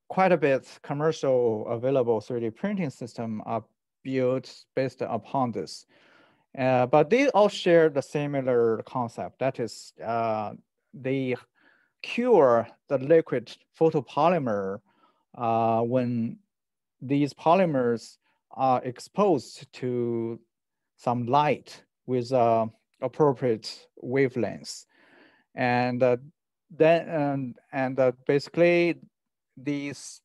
quite a bit commercial available 3D printing system are built based upon this. But they all share the similar concept. That is, they cure the liquid photopolymer when these polymers are exposed to some light with appropriate wavelengths. And then basically these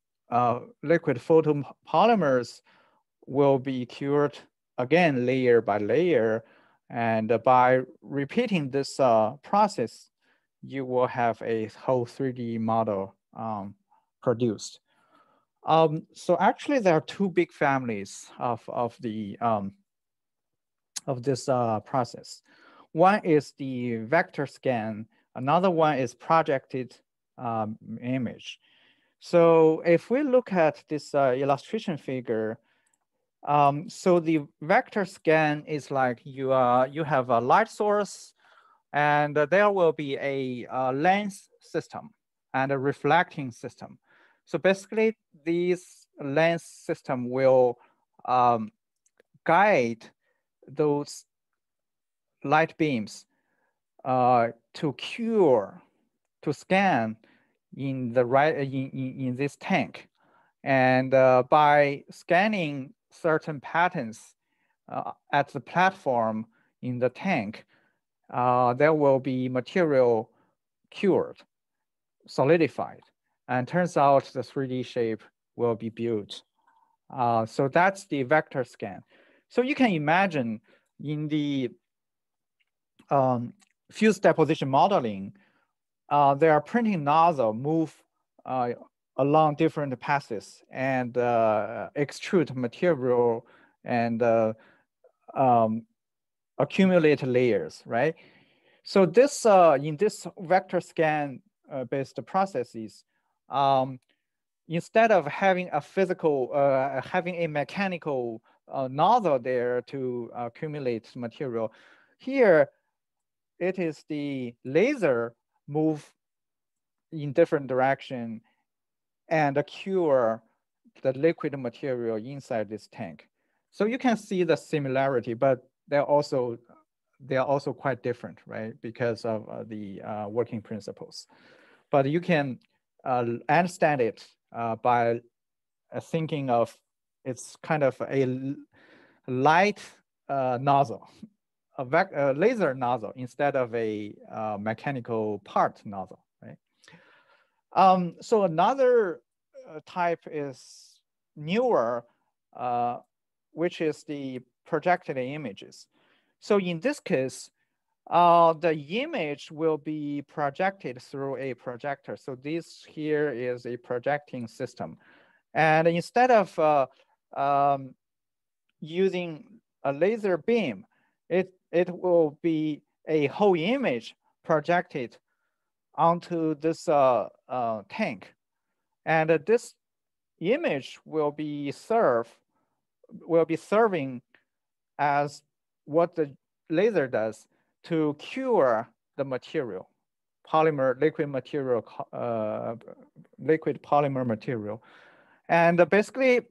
liquid photopolymers will be cured again layer by layer, and by repeating this process, you will have a whole 3D model produced. So actually, there are two big families of this process. One is the vector scan. Another one is projected image. So if we look at this illustration figure, so the vector scan is like you have a light source, and there will be a lens system and a reflecting system. So basically, these lens system will guide those light beams to scan in the right in this tank, and by scanning certain patterns at the platform in the tank, there will be material cured, solidified, and turns out the 3D shape will be built. So that's the vector scan. So you can imagine in the fused deposition modeling, there are printing nozzle move along different passes and extrude material and accumulate layers, right? So this in this vector scan based processes, instead of having a physical, having a mechanical nozzle there to accumulate material, here it is the laser move in different direction and cure the liquid material inside this tank. So you can see the similarity, but they are also quite different, right? Because of the working principles. But you can understand it by thinking of it's kind of a light nozzle, a laser nozzle instead of a mechanical part nozzle, right? So another type is newer, which is the projected images. So in this case, the image will be projected through a projector. So this here is a projecting system. And instead of using a laser beam, it will be a whole image projected onto this tank. And this image will be serving as what the laser does to cure the material, liquid polymer material. And basically,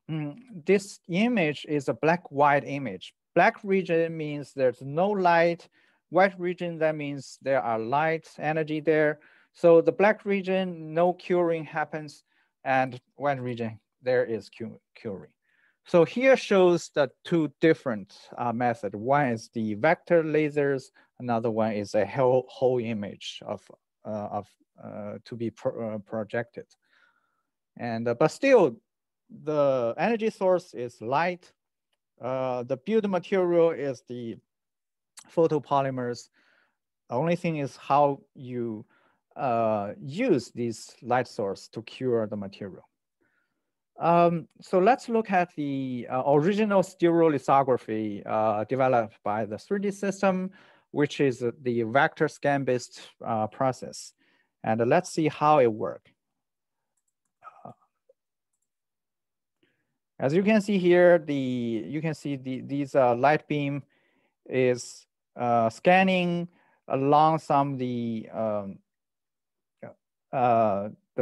this image is a black-white image. Black region means there's no light. White region, that means there are light energy there. So the black region, no curing happens, and white region, there is curing. So here shows the two different methods. One is the vector lasers. Another one is a whole image to be projected. And but still, the energy source is light. The build material is the photopolymers. The only thing is how you use this light source to cure the material. So let's look at the original stereolithography developed by the 3D system, which is the vector scan-based process. And let's see how it works. As you can see here, these light beam is scanning along some the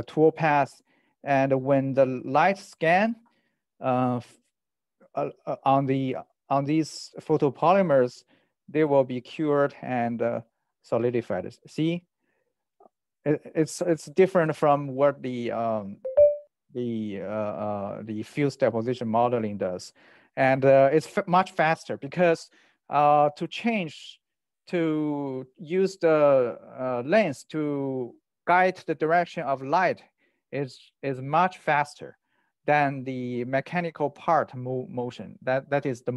tool path. And when the light scan on these photopolymers, they will be cured and solidified. See, it's different from what the fused deposition modeling does, and it's much faster because to use the lens to guide the direction of light is much faster than the mechanical part motion. That is the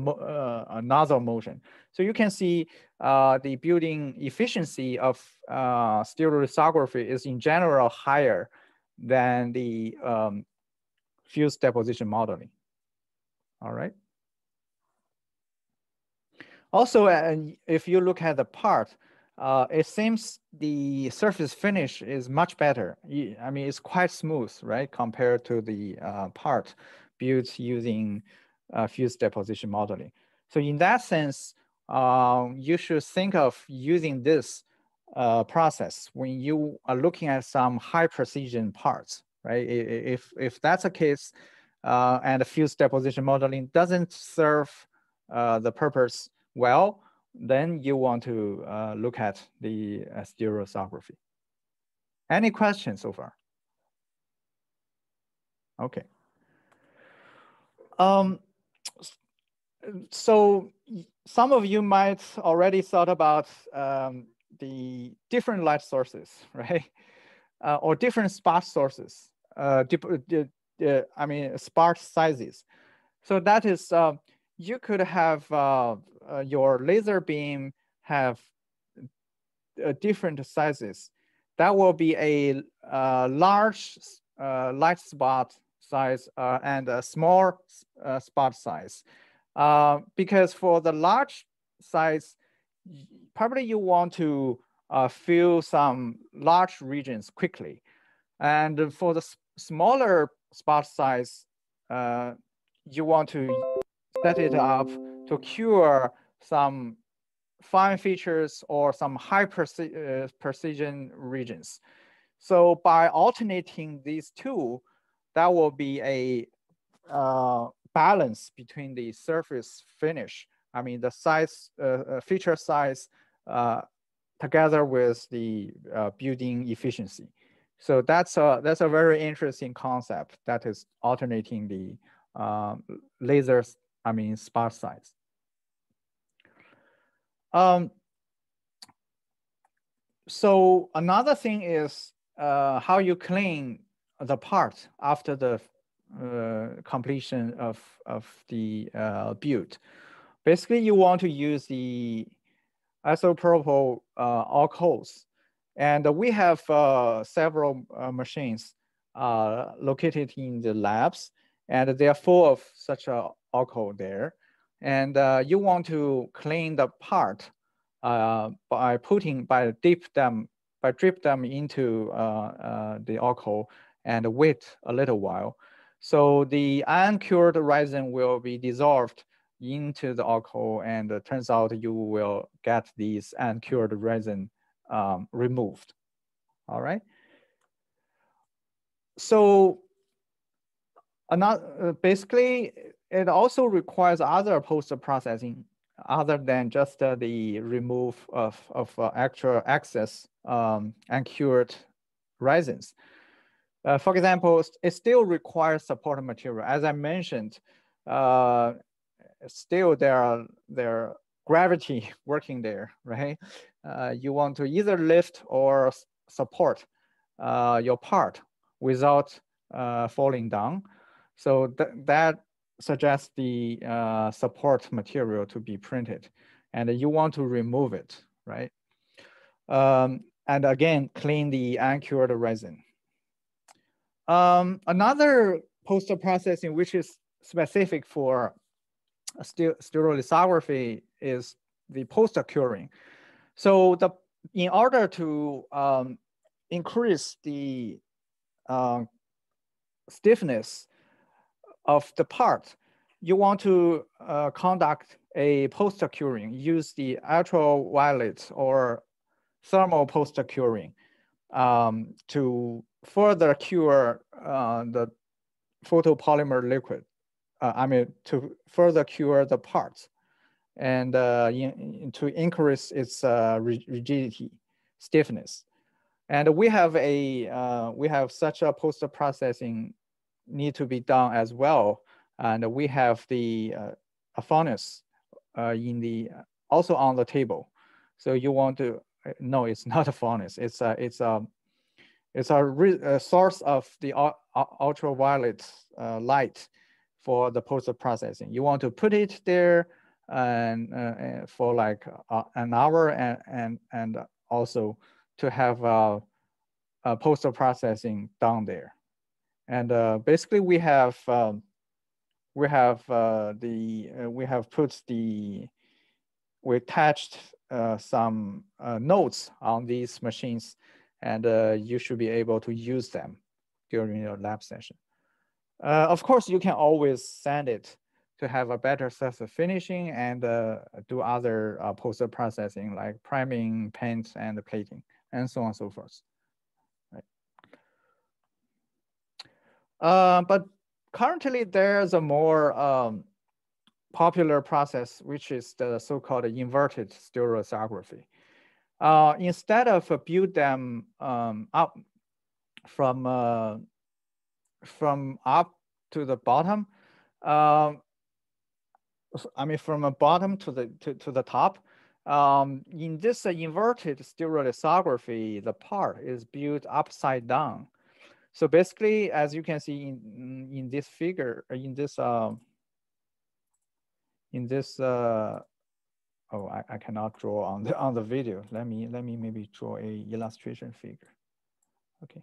nozzle motion. So you can see the building efficiency of stereolithography is in general higher than the fused deposition modeling. All right. Also, if you look at the part, it seems the surface finish is much better. I mean, it's quite smooth, right, compared to the part built using fused deposition modeling. So in that sense, you should think of using this process when you are looking at some high precision parts, right? If that's the case, and the fused deposition modeling doesn't serve the purpose well, then you want to look at the stereolithography. Any questions so far? Okay. So some of you might already thought about the different light sources, right? Or different spark sources, I mean, spark sizes. So that is, you could have your laser beam have different sizes. That will be a large light spot size and a small spot size. Because for the large size, probably you want to fill some large regions quickly. And for the smaller spot size, you want to set it up to cure some fine features or some high precision regions. So by alternating these two, that will be a balance between the surface finish, I mean the size, feature size, together with the building efficiency. So that's a very interesting concept, that is alternating the lasers, I mean spot size. So another thing is how you clean the part after the completion of the build. Basically, you want to use the isopropyl alcohols. And we have several machines located in the labs, and they are full of such alcohol there. And you want to clean the part by drip them into the alcohol and wait a little while. So the uncured resin will be dissolved into the alcohol, and it turns out you will get these uncured resin removed. All right. So basically, it also requires other post-processing other than just the remove of actual excess uncured resins. For example, it still requires support material. As I mentioned, still there are gravity working there, right? You want to either lift or support your part without falling down. So that suggests the support material to be printed, and you want to remove it, right? And again, clean the uncured resin. Another post-processing which is specific for stereolithography is the post-curing. So in order to increase the stiffness of the part, you want to conduct a post-curing, use the ultraviolet or thermal post-curing to further cure the photopolymer liquid. To further cure the parts and to increase its rigidity, stiffness. And we have such a post-processing need to be done as well. And we have the a furnace also on the table. So you want to, no, it's not a furnace. It's a source of the ultraviolet light for the post-processing. You want to put it there and for like an hour and also to have a post-processing down there. And basically we have we attached some notes on these machines, and you should be able to use them during your lab session. Of course, you can always sand it to have a better surface finishing and do other post-processing like priming, paint, and plating, and so on and so forth. Right. But currently, there's a more popular process, which is the so-called inverted stereolithography. Instead of build them up from up to the bottom, I mean from the bottom to the top. In this inverted stereolithography, the part is built upside down. So basically, as you can see in this figure, oh, I cannot draw on the video. Let me maybe draw a illustration figure. Okay.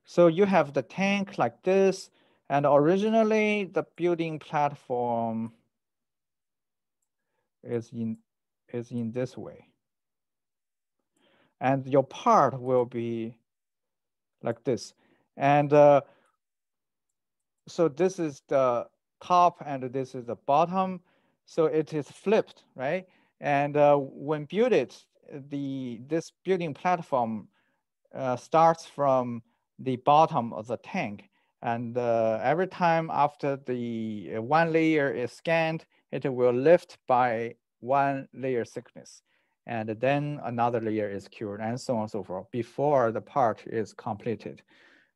So you have the tank like this, and originally the building platform is in this way. And your part will be like this. And so this is the top and this is the bottom. So it is flipped, right? And when built, this building platform starts from the bottom of the tank. And every time after the one layer is scanned, it will lift by one layer thickness. And then another layer is cured, and so on and so forth, before the part is completed.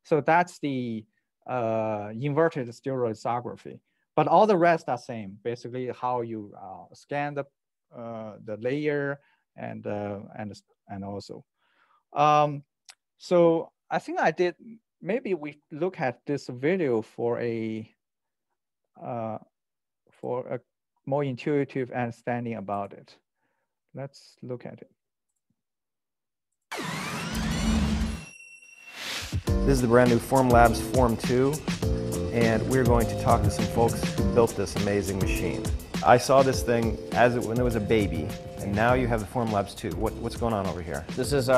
So that's the inverted stereolithography. But all the rest are same, basically how you scan the layer and also. So I think maybe we look at this video for a more intuitive understanding about it. Let's look at it. This is the brand new Formlabs Form 2, and we're going to talk to some folks who built this amazing machine. I saw this thing when it was a baby, And now you have the Formlabs 2. What's going on over here? This is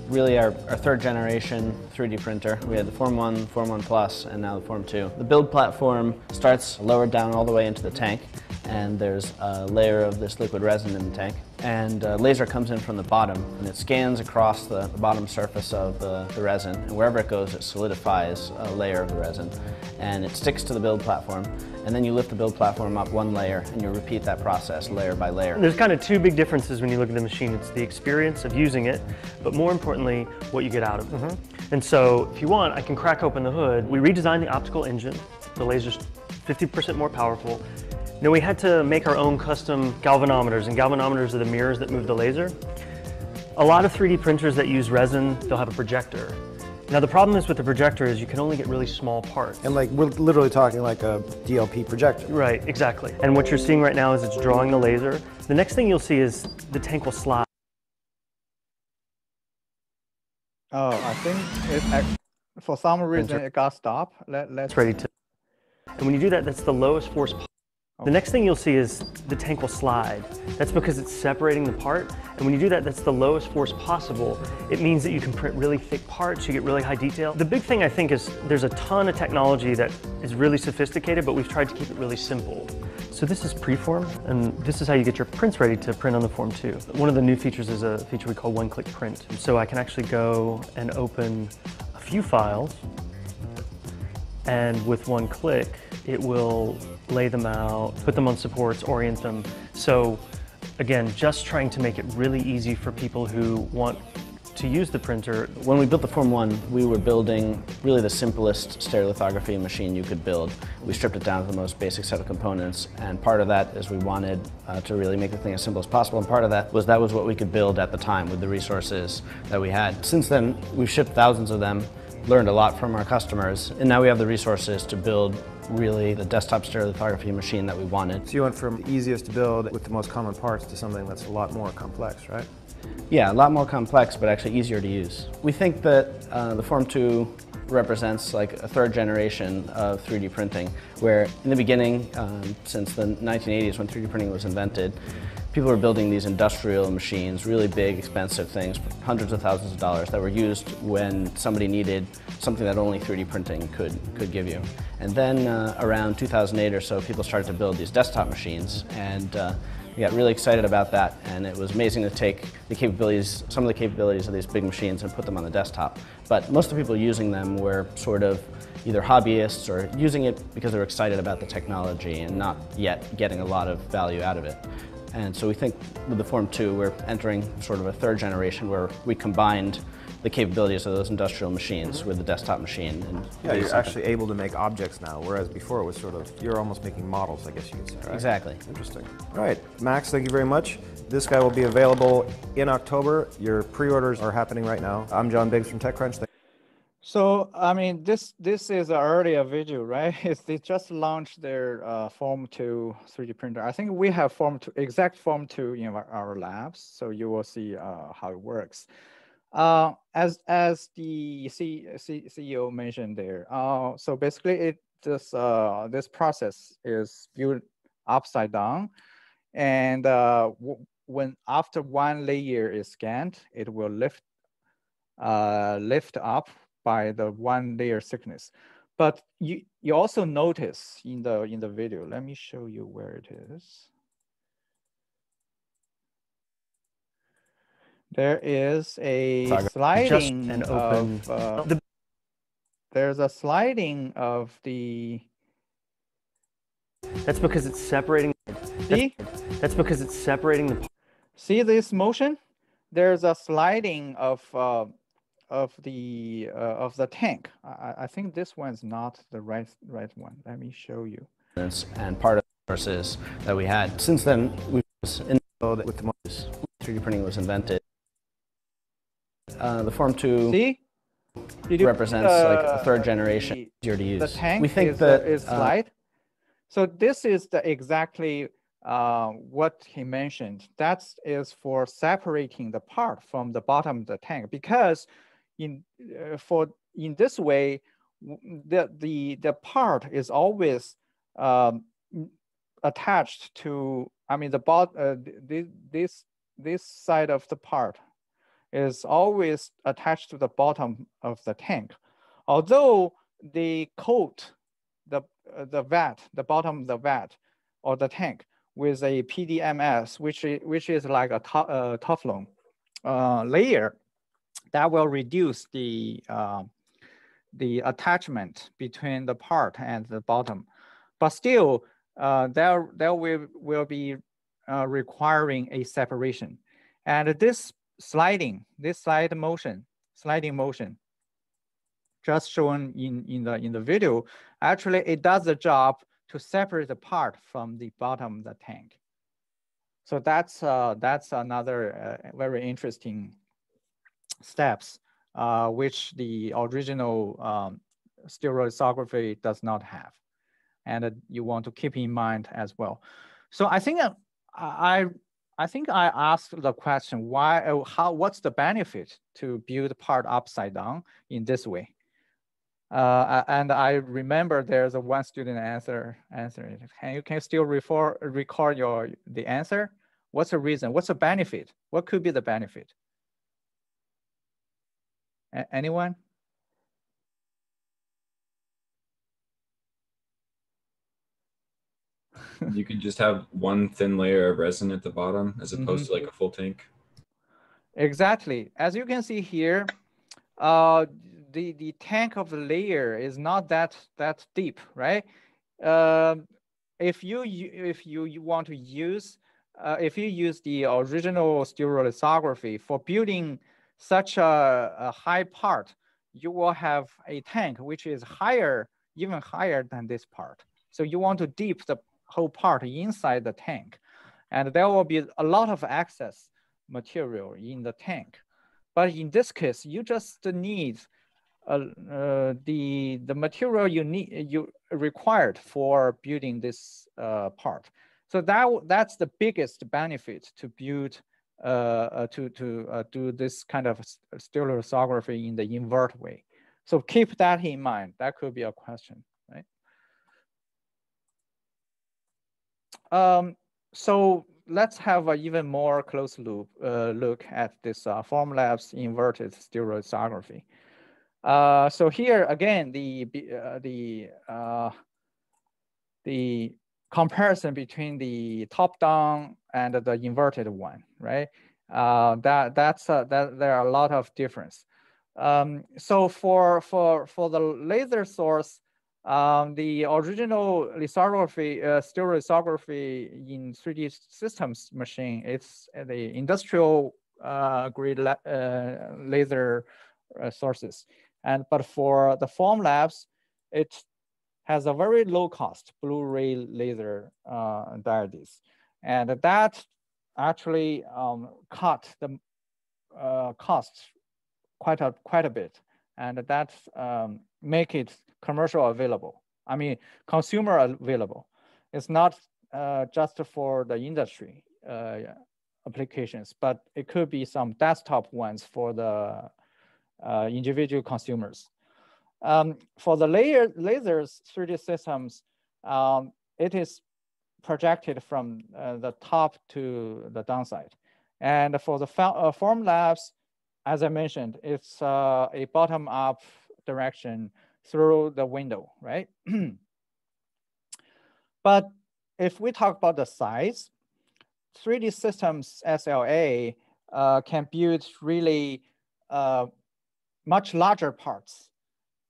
really our third generation 3D printer. We had the Form 1, Form 1 Plus, and now the Form 2. The build platform starts lowered down all the way into the tank, and there's a layer of this liquid resin in the tank. And laser comes in from the bottom, and it scans across the bottom surface of the resin, and wherever it goes, it solidifies a layer of the resin, and it sticks to the build platform. And then you lift the build platform up one layer, and you repeat that process layer by layer. There's kind of two big differences when you look at the machine. It's the experience of using it, but more importantly, what you get out of it. And so, if you want, I can crack open the hood. We redesigned the optical engine. The laser's 50% more powerful. Now, we had to make our own custom galvanometers, and galvanometers are the mirrors that move the laser. A lot of 3D printers that use resin, they'll have a projector. Now the problem is with the projector is you can only get really small parts. And like, we're literally talking like a DLP projector. Right, exactly. And what you're seeing right now is it's drawing the laser. The next thing you'll see is the tank will slide. Oh, I think for some reason it got stopped. Let's It's ready to. And when you do that, that's the lowest force possible. The next thing you'll see is the tank will slide. That's because it's separating the part. And when you do that, that's the lowest force possible. It means that you can print really thick parts, you get really high detail. The big thing I think is there's a ton of technology that is really sophisticated, but we've tried to keep it really simple. So this is preform, and this is how you get your prints ready to print on the Form 2. One of the new features is a feature we call one-click print. So I can actually go and open a few files, and with one click, it will lay them out, put them on supports, orient them. So again, just trying to make it really easy for people who want to use the printer. When we built the Form 1, we were building really the simplest stereolithography machine you could build. We stripped it down to the most basic set of components, and part of that is we wanted to really make the thing as simple as possible, and part of that was what we could build at the time with the resources that we had. Since then, we've shipped thousands of them, learned a lot from our customers, and now we have the resources to build really the desktop stereolithography machine that we wanted. So you went from the easiest to build with the most common parts to something that's a lot more complex, right? Yeah, a lot more complex, but actually easier to use. We think that the Form 2 represents like a third generation of 3D printing, where in the beginning, since the 1980s when 3D printing was invented, people were building these industrial machines, really big, expensive things, hundreds of thousands of dollars, that were used when somebody needed something that only 3D printing could give you. And then around 2008 or so, people started to build these desktop machines, and we got really excited about that, and it was amazing to take the capabilities, some of the capabilities of these big machines and put them on the desktop. But most of the people using them were sort of either hobbyists or using it because they were excited about the technology and not yet getting a lot of value out of it. And so we think with the Form 2, we're entering sort of a third generation where we combined the capabilities of those industrial machines with the desktop machine. And yeah, you're actually able to make objects now, whereas before it was sort of, you're almost making models, I guess you could say, right? Exactly. Interesting. All right, Max, thank you very much. This guy will be available in October. Your pre-orders are happening right now. I'm John Biggs from TechCrunch. So, I mean, this is already a video, right? They just launched their Form 2 3D printer. I think we have exact Form 2 in our labs, so you will see how it works. As the CEO mentioned there, so basically this process is built upside down, and when after one layer is scanned, it will lift up by the one layer thickness. But you also notice in the video, let me show you where it is. There is a sliding there's a sliding of the. That's because it's separating. See? That's because it's separating the. See this motion? There's a sliding of the tank. I think this one's not the right one. Let me show you. And part of the resources that we had. Since then, with the 3D printing was invented. The Form 2 represents like a third generation, easier to use. The tank we think that is slide. So this is exactly what he mentioned. That is for separating the part from the bottom of the tank, because in this way, the part is always attached to. I mean, this side of the part is always attached to the bottom of the tank. Although they coat the vat, the bottom of the vat or the tank with a PDMS, which is like a Teflon layer that will reduce the attachment between the part and the bottom. But still, there will be requiring a separation. And this sliding motion, just shown in the video, actually it does the job to separate the part from the bottom of the tank. So that's another very interesting steps, which the original stereolithography does not have, and you want to keep in mind as well. So I think I asked the question, what's the benefit to build a part upside down in this way? And I remember there's one student answer it. Can you still record the answer? What's the reason? What's the benefit? What could be the benefit? Anyone? You can just have one thin layer of resin at the bottom as opposed to like a full tank. Exactly. As you can see here, the tank of the layer is not that deep, right? If you want to use if you use the original stereolithography for building such a high part, you will have a tank which is even higher than this part. So you want to dip the whole part inside the tank, and there will be a lot of excess material in the tank. But in this case, you just need the material you required for building this part. So that's the biggest benefit to build do this kind of stereolithography in the invert way. So keep that in mind. That could be a question, right? So let's have an even more close look at this Formlabs inverted stereolithography. So here again, the comparison between the top-down and the inverted one, right? There are a lot of difference. So for the laser source, the original lithography, stereolithography in 3D systems machine, it's the industrial grade laser sources. But for the Formlabs, it has a very low cost Blu-ray laser diodes. And that actually cut the costs quite a bit. And that make it commercial available. I mean, consumer available. It's not just for the industry applications, but it could be some desktop ones for the individual consumers. For the lasers 3D systems, it is projected from the top to the downside. And for the Formlabs, as I mentioned, it's a bottom-up direction through the window, right? But if we talk about the size, 3D systems SLA can build really much larger parts.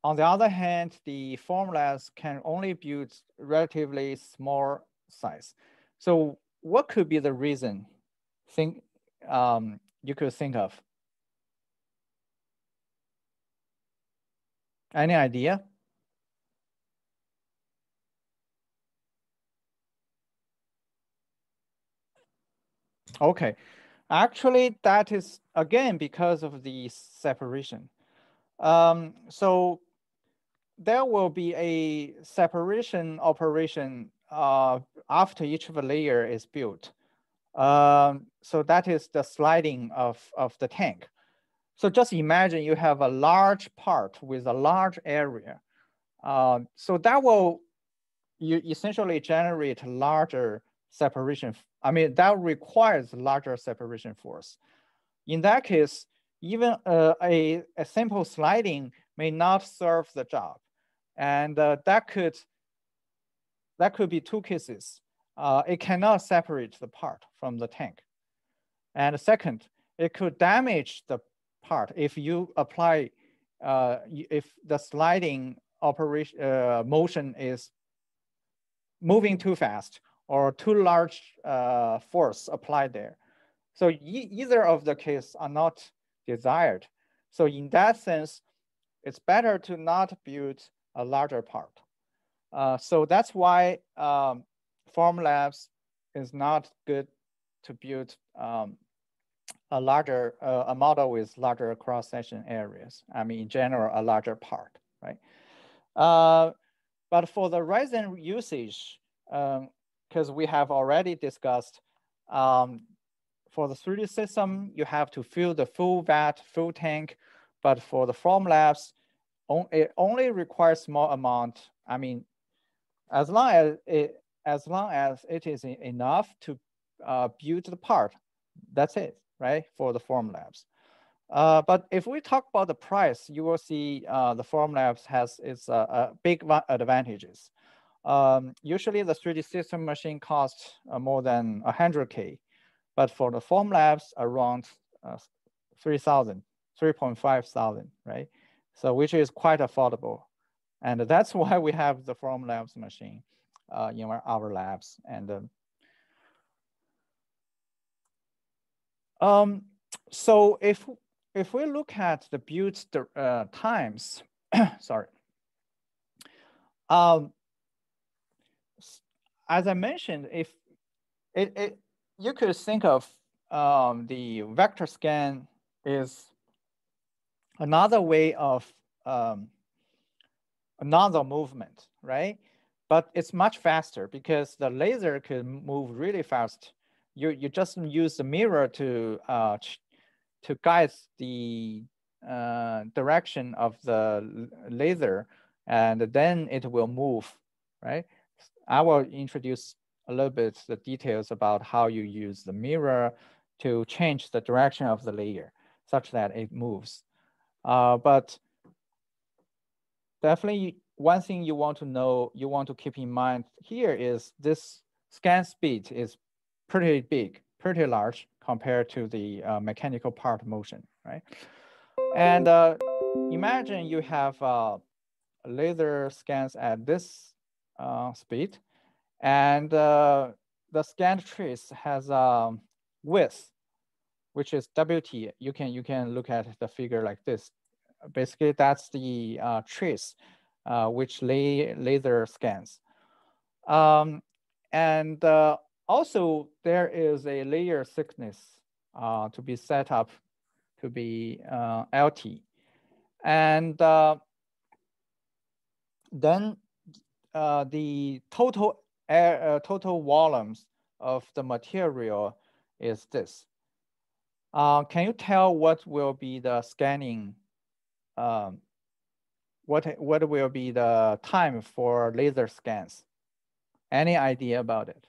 On the other hand, the Formlabs can only build relatively small size. So what could be the reason you could think of? Any idea? Okay, actually that is again because of the separation. So there will be a separation operation after each of the layer is built. So that is the sliding of the tank. So just imagine you have a large part with a large area. So that will you essentially generate larger separation. I mean, that requires larger separation force. In that case, even a simple sliding may not serve the job. And that could be two cases. It cannot separate the part from the tank. And second, it could damage the part if you apply, if the sliding operation motion is moving too fast or too large force applied there. So either of the cases are not desired. So in that sense, it's better to not build a larger part. So that's why Formlabs is not good to build a larger, a model with larger cross-section areas. I mean, in general, a larger part, right? But for the resin usage, because we have already discussed, for the 3D system, you have to fill the full vat, full tank. But for the Formlabs, it only requires small amount. I mean, as long as it is enough to build the part, that's it, right? For the Formlabs. But if we talk about the price, you will see the Formlabs has its big advantages. Usually the 3D system machine costs more than 100K, but for the Formlabs around 3,000, 3,500, right? So which is quite affordable. And that's why we have the Formlabs machine in our labs. And so if we look at the build times, sorry. As I mentioned, if you could think of the vector scan is another way of another movement, right? But it's much faster because the laser can move really fast. You just use the mirror to guide the direction of the laser, and then it will move, right? I will introduce a little bit the details about how you use the mirror to change the direction of the layer such that it moves. But definitely one thing you want to know, you want to keep in mind here is this scan speed is pretty big, pretty large compared to the mechanical part motion, right? And imagine you have laser scans at this speed, and the scanned trace has width, which is WT. You can look at the figure like this. Basically, that's the trace which laser scans. And also, there is a layer thickness to be set up to be LT. And then the total volumes of the material is this. Can you tell what will be the scanning? What will be the time for laser scans? Any idea about it?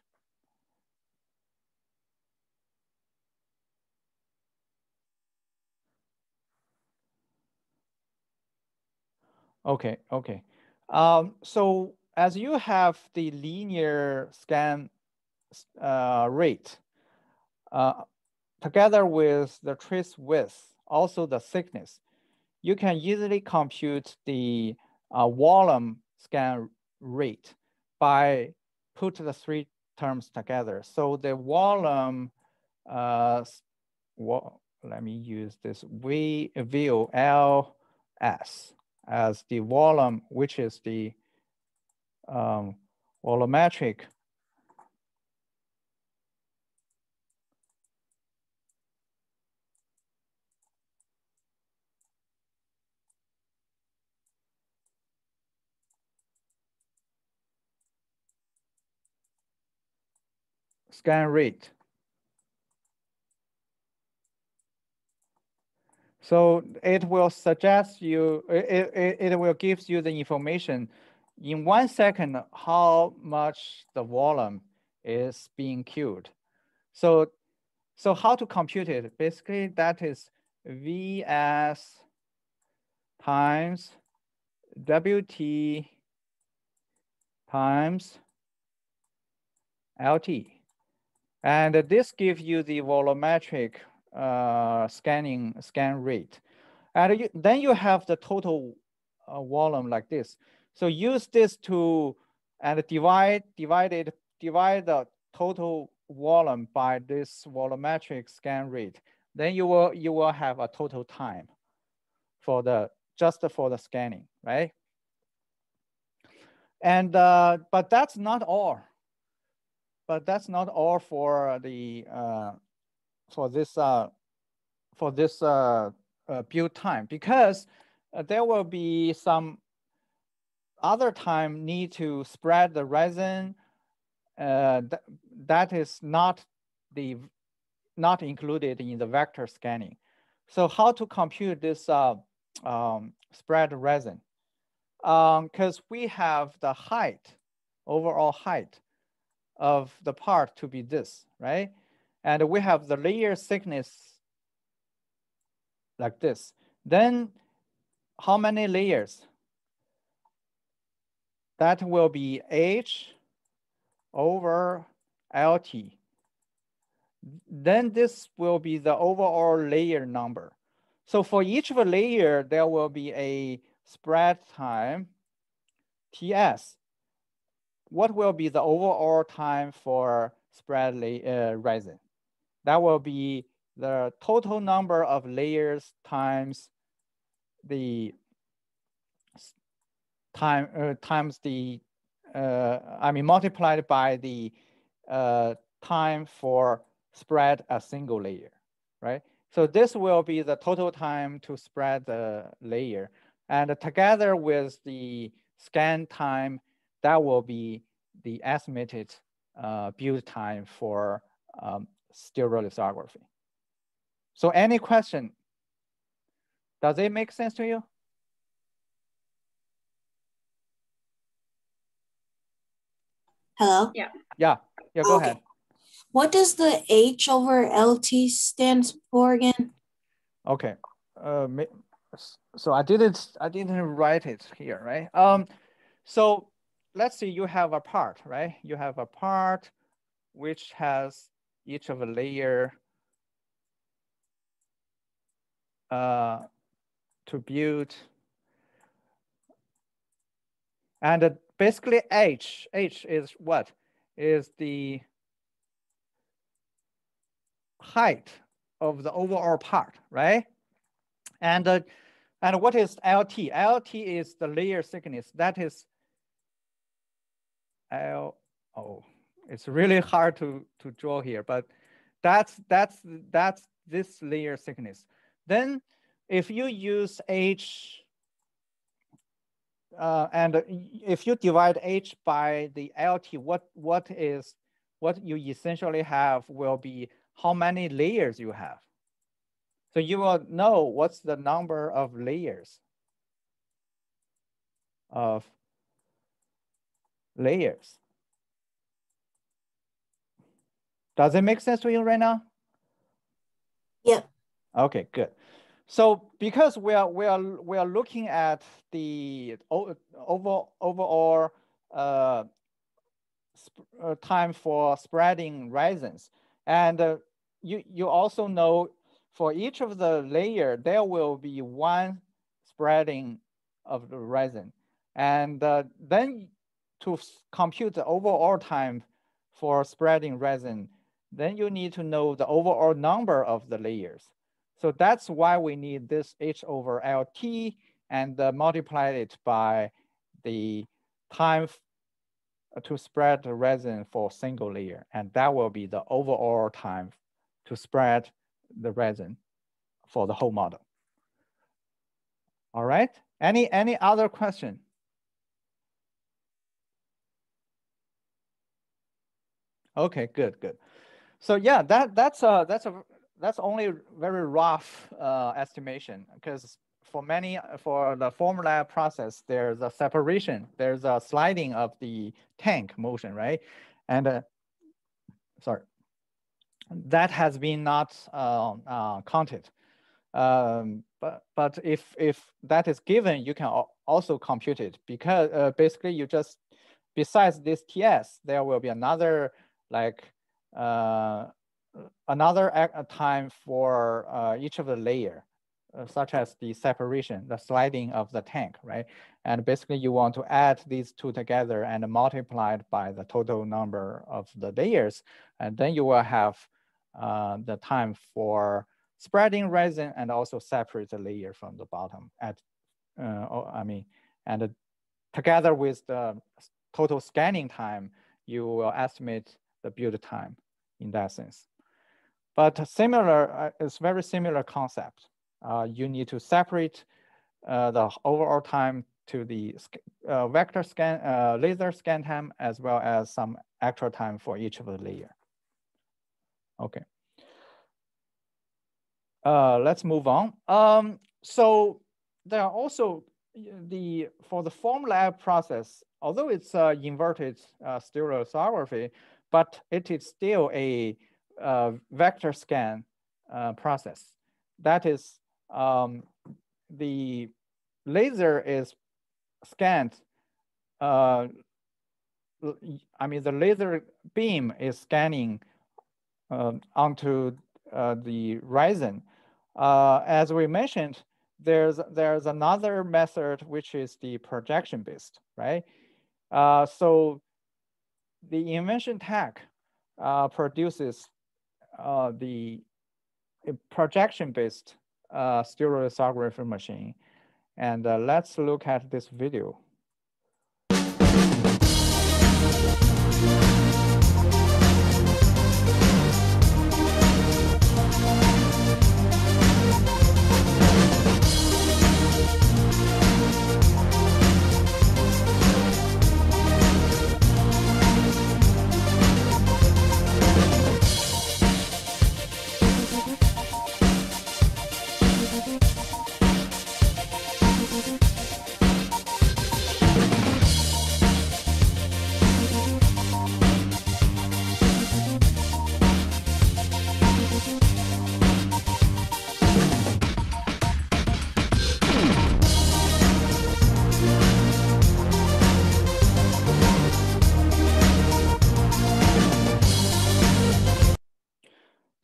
Okay. So as you have the linear scan rate, together with the trace width, also the thickness, you can easily compute the volume scan rate by put the three terms together. So the volume, let me use this VLS as the volume, which is the volumetric scan rate. So it will suggest you, it will give you the information in 1 second how much the volume is being queued. So how to compute it? Basically, that is Vs times Wt times Lt. And this gives you the volumetric scan rate. And then you have the total volume like this. So use this to and divide the total volume by this volumetric scan rate. Then you will have a total time for just for the scanning, right? And but that's not all. But that's not all for the for this build time, because there will be some other time need to spread the resin that is not included in the vector scanning. So how to compute this spread resin? Because we have the height, overall height of the part to be this, right? And we have the layer thickness like this. Then how many layers? That will be H over Lt. Then this will be the overall layer number. So for each of a layer, there will be a spread time, Ts. What will be the overall time for spread resin? That will be the total number of layers times the multiplied by the time for spread a single layer, right? So this will be the total time to spread the layer, and together with the scan time, that will be the estimated build time for stereolithography. So any question? Does it make sense to you? Hello? Yeah, go ahead. What does the H over LT stand for again? Okay, so I didn't write it here, right? So let's say you have a part, right? You have a part which has each of a layer to build. And basically H is what? Is the height of the overall part, right? And what is LT? LT is the layer thickness. That is it's really hard to draw here, but that's this layer thickness. Then if you use H and if you divide H by the LT, what you essentially have will be how many layers you have. So you will know what's the number of layers Does it make sense to you right now? Yep. Okay, good. So because we are looking at the overall time for spreading resins, and you also know for each of the layer there will be one spreading of the resin, and then to compute the overall time for spreading resin, then you need to know the overall number of the layers. So that's why we need this H over LT and multiply it by the time to spread the resin for single layer. And that will be the overall time to spread the resin for the whole model. All right, any other question? Okay, good. So yeah, that's only very rough estimation, because for the Formlab process, there's a separation, there's a sliding of the tank motion, right? And sorry, that has been not counted. But if that is given, you can also compute it, because basically you just, besides this TS, there will be another like another time for each of the layer, such as the separation, the sliding of the tank, right? And basically you want to add these two together and multiply it by the total number of the layers. And then you will have the time for spreading resin and also separate the layer from the bottom at, and together with the total scanning time, you will estimate the build time in that sense. But similar, it's very similar concept. You need to separate the overall time to the vector scan, laser scan time, as well as some actual time for each of the layer. Okay. Let's move on. So there are also for the Formlab process, although it's inverted stereolithography, but it is still a vector scan process. That is, the laser is scanned. The laser beam is scanning onto the resin. As we mentioned, there's another method which is the projection based, right? So the Invention Tech produces the projection based stereolithography machine, and let's look at this video.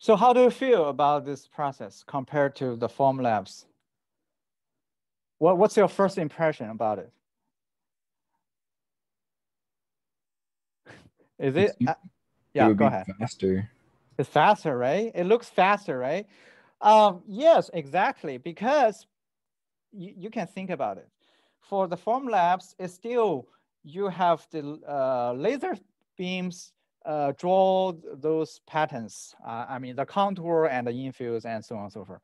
So how do you feel about this process compared to the Formlabs? What's your first impression about it? Is it? Yeah, go ahead. Faster. It's faster, right? It looks faster, right? Yes, exactly. Because you can think about it. For the Formlabs, it's still, you have the laser beams draw those patterns. The contour and the infills and so on and so forth.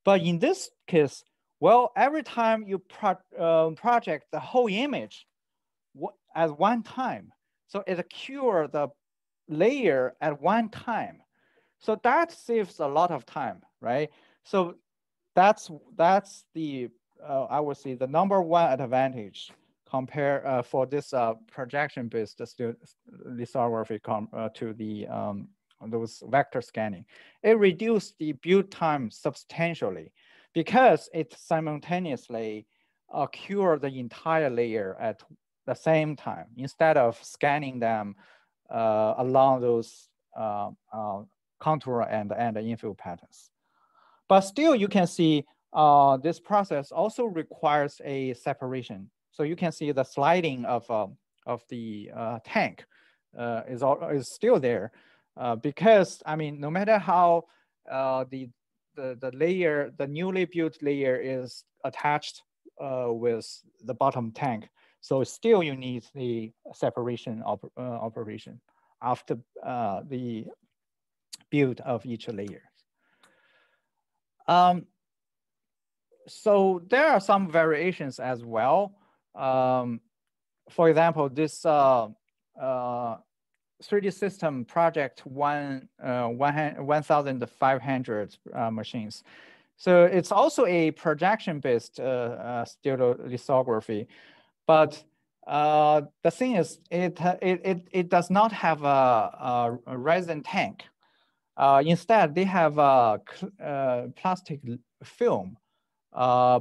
But in this case, well, every time you project the whole image at one time, so it occurs the layer at one time. So that saves a lot of time, right? So that's the, I would say, the number one advantage compare for this projection-based lithography to the those vector scanning. It reduced the build time substantially because it simultaneously occurs the entire layer at the same time instead of scanning them along those contour and infill patterns. But still, you can see this process also requires a separation. So you can see the sliding of the tank is still there because no matter how the layer, the newly built layer is attached with the bottom tank, so still you need the separation operation after the build of each layer. So there are some variations as well. For example, this 3D System Project 1500 machines. So it's also a projection-based stereolithography, but the thing is, it does not have a resin tank. Instead, they have a plastic film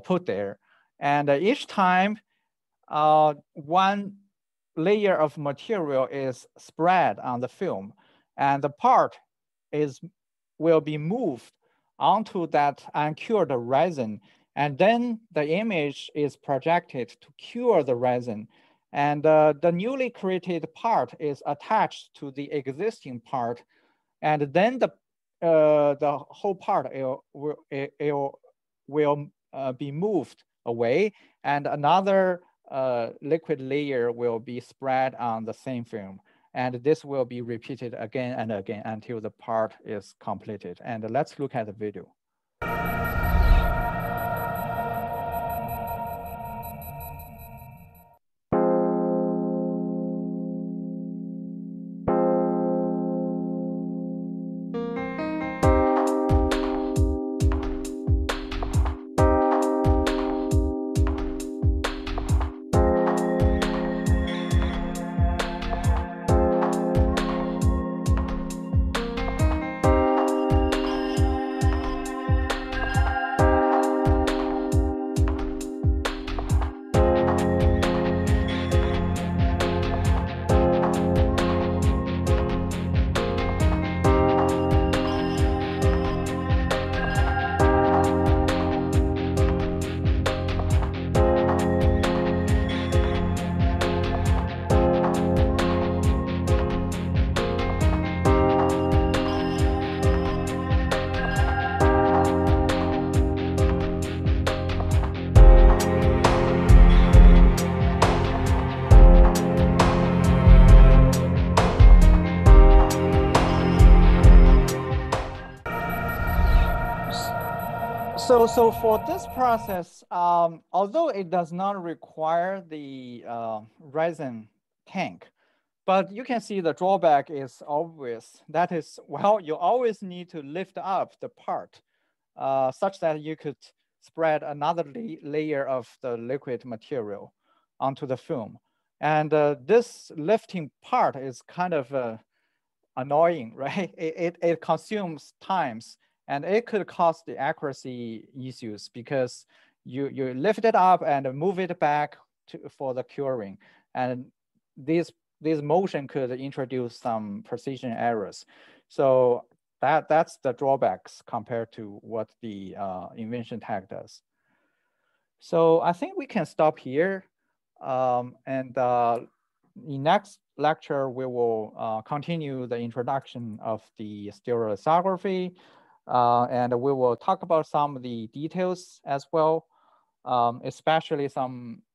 put there. And each time one layer of material is spread on the film, and the part will be moved onto that uncured resin, and then the image is projected to cure the resin, and the newly created part is attached to the existing part, and then the whole part will be moved away, and another liquid layer will be spread on the same film. And this will be repeated again and again until the part is completed. And let's look at the video. So for this process, although it does not require the resin tank, but you can see the drawback is obvious. That is, well, you always need to lift up the part such that you could spread another layer of the liquid material onto the film. And this lifting part is kind of annoying, right? It consumes times. And it could cause the accuracy issues because you lift it up and move it back for the curing. And this motion could introduce some precision errors. So that's the drawbacks compared to what the invention tag does. So I think we can stop here. And in next lecture, we will continue the introduction of the stereolithography. And we will talk about some of the details as well, especially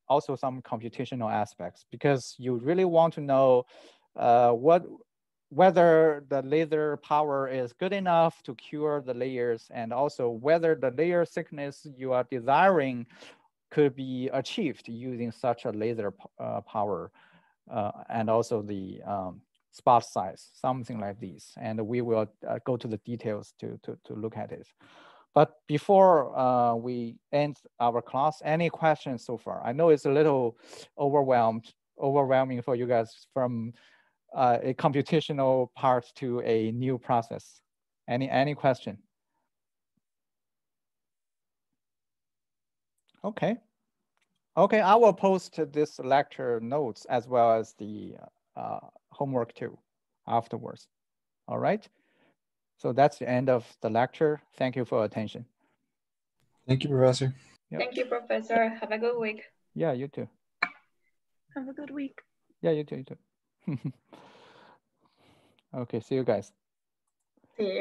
also some computational aspects, because you really want to know whether the laser power is good enough to cure the layers, and also whether the layer thickness you are desiring could be achieved using such a laser power, and also the spot size, something like this. And we will go to the details to look at it. But before we end our class, any questions so far? I know it's a little overwhelming for you guys from a computational part to a new process. Any question? Okay. Okay, I will post this lecture notes as well as the homework too afterwards. All right. So that's the end of the lecture. Thank you for your attention. Thank you, Professor. Yep. Thank you, Professor. Have a good week. Yeah, you too. Have a good week. Yeah, you too. Okay, see you guys. See you.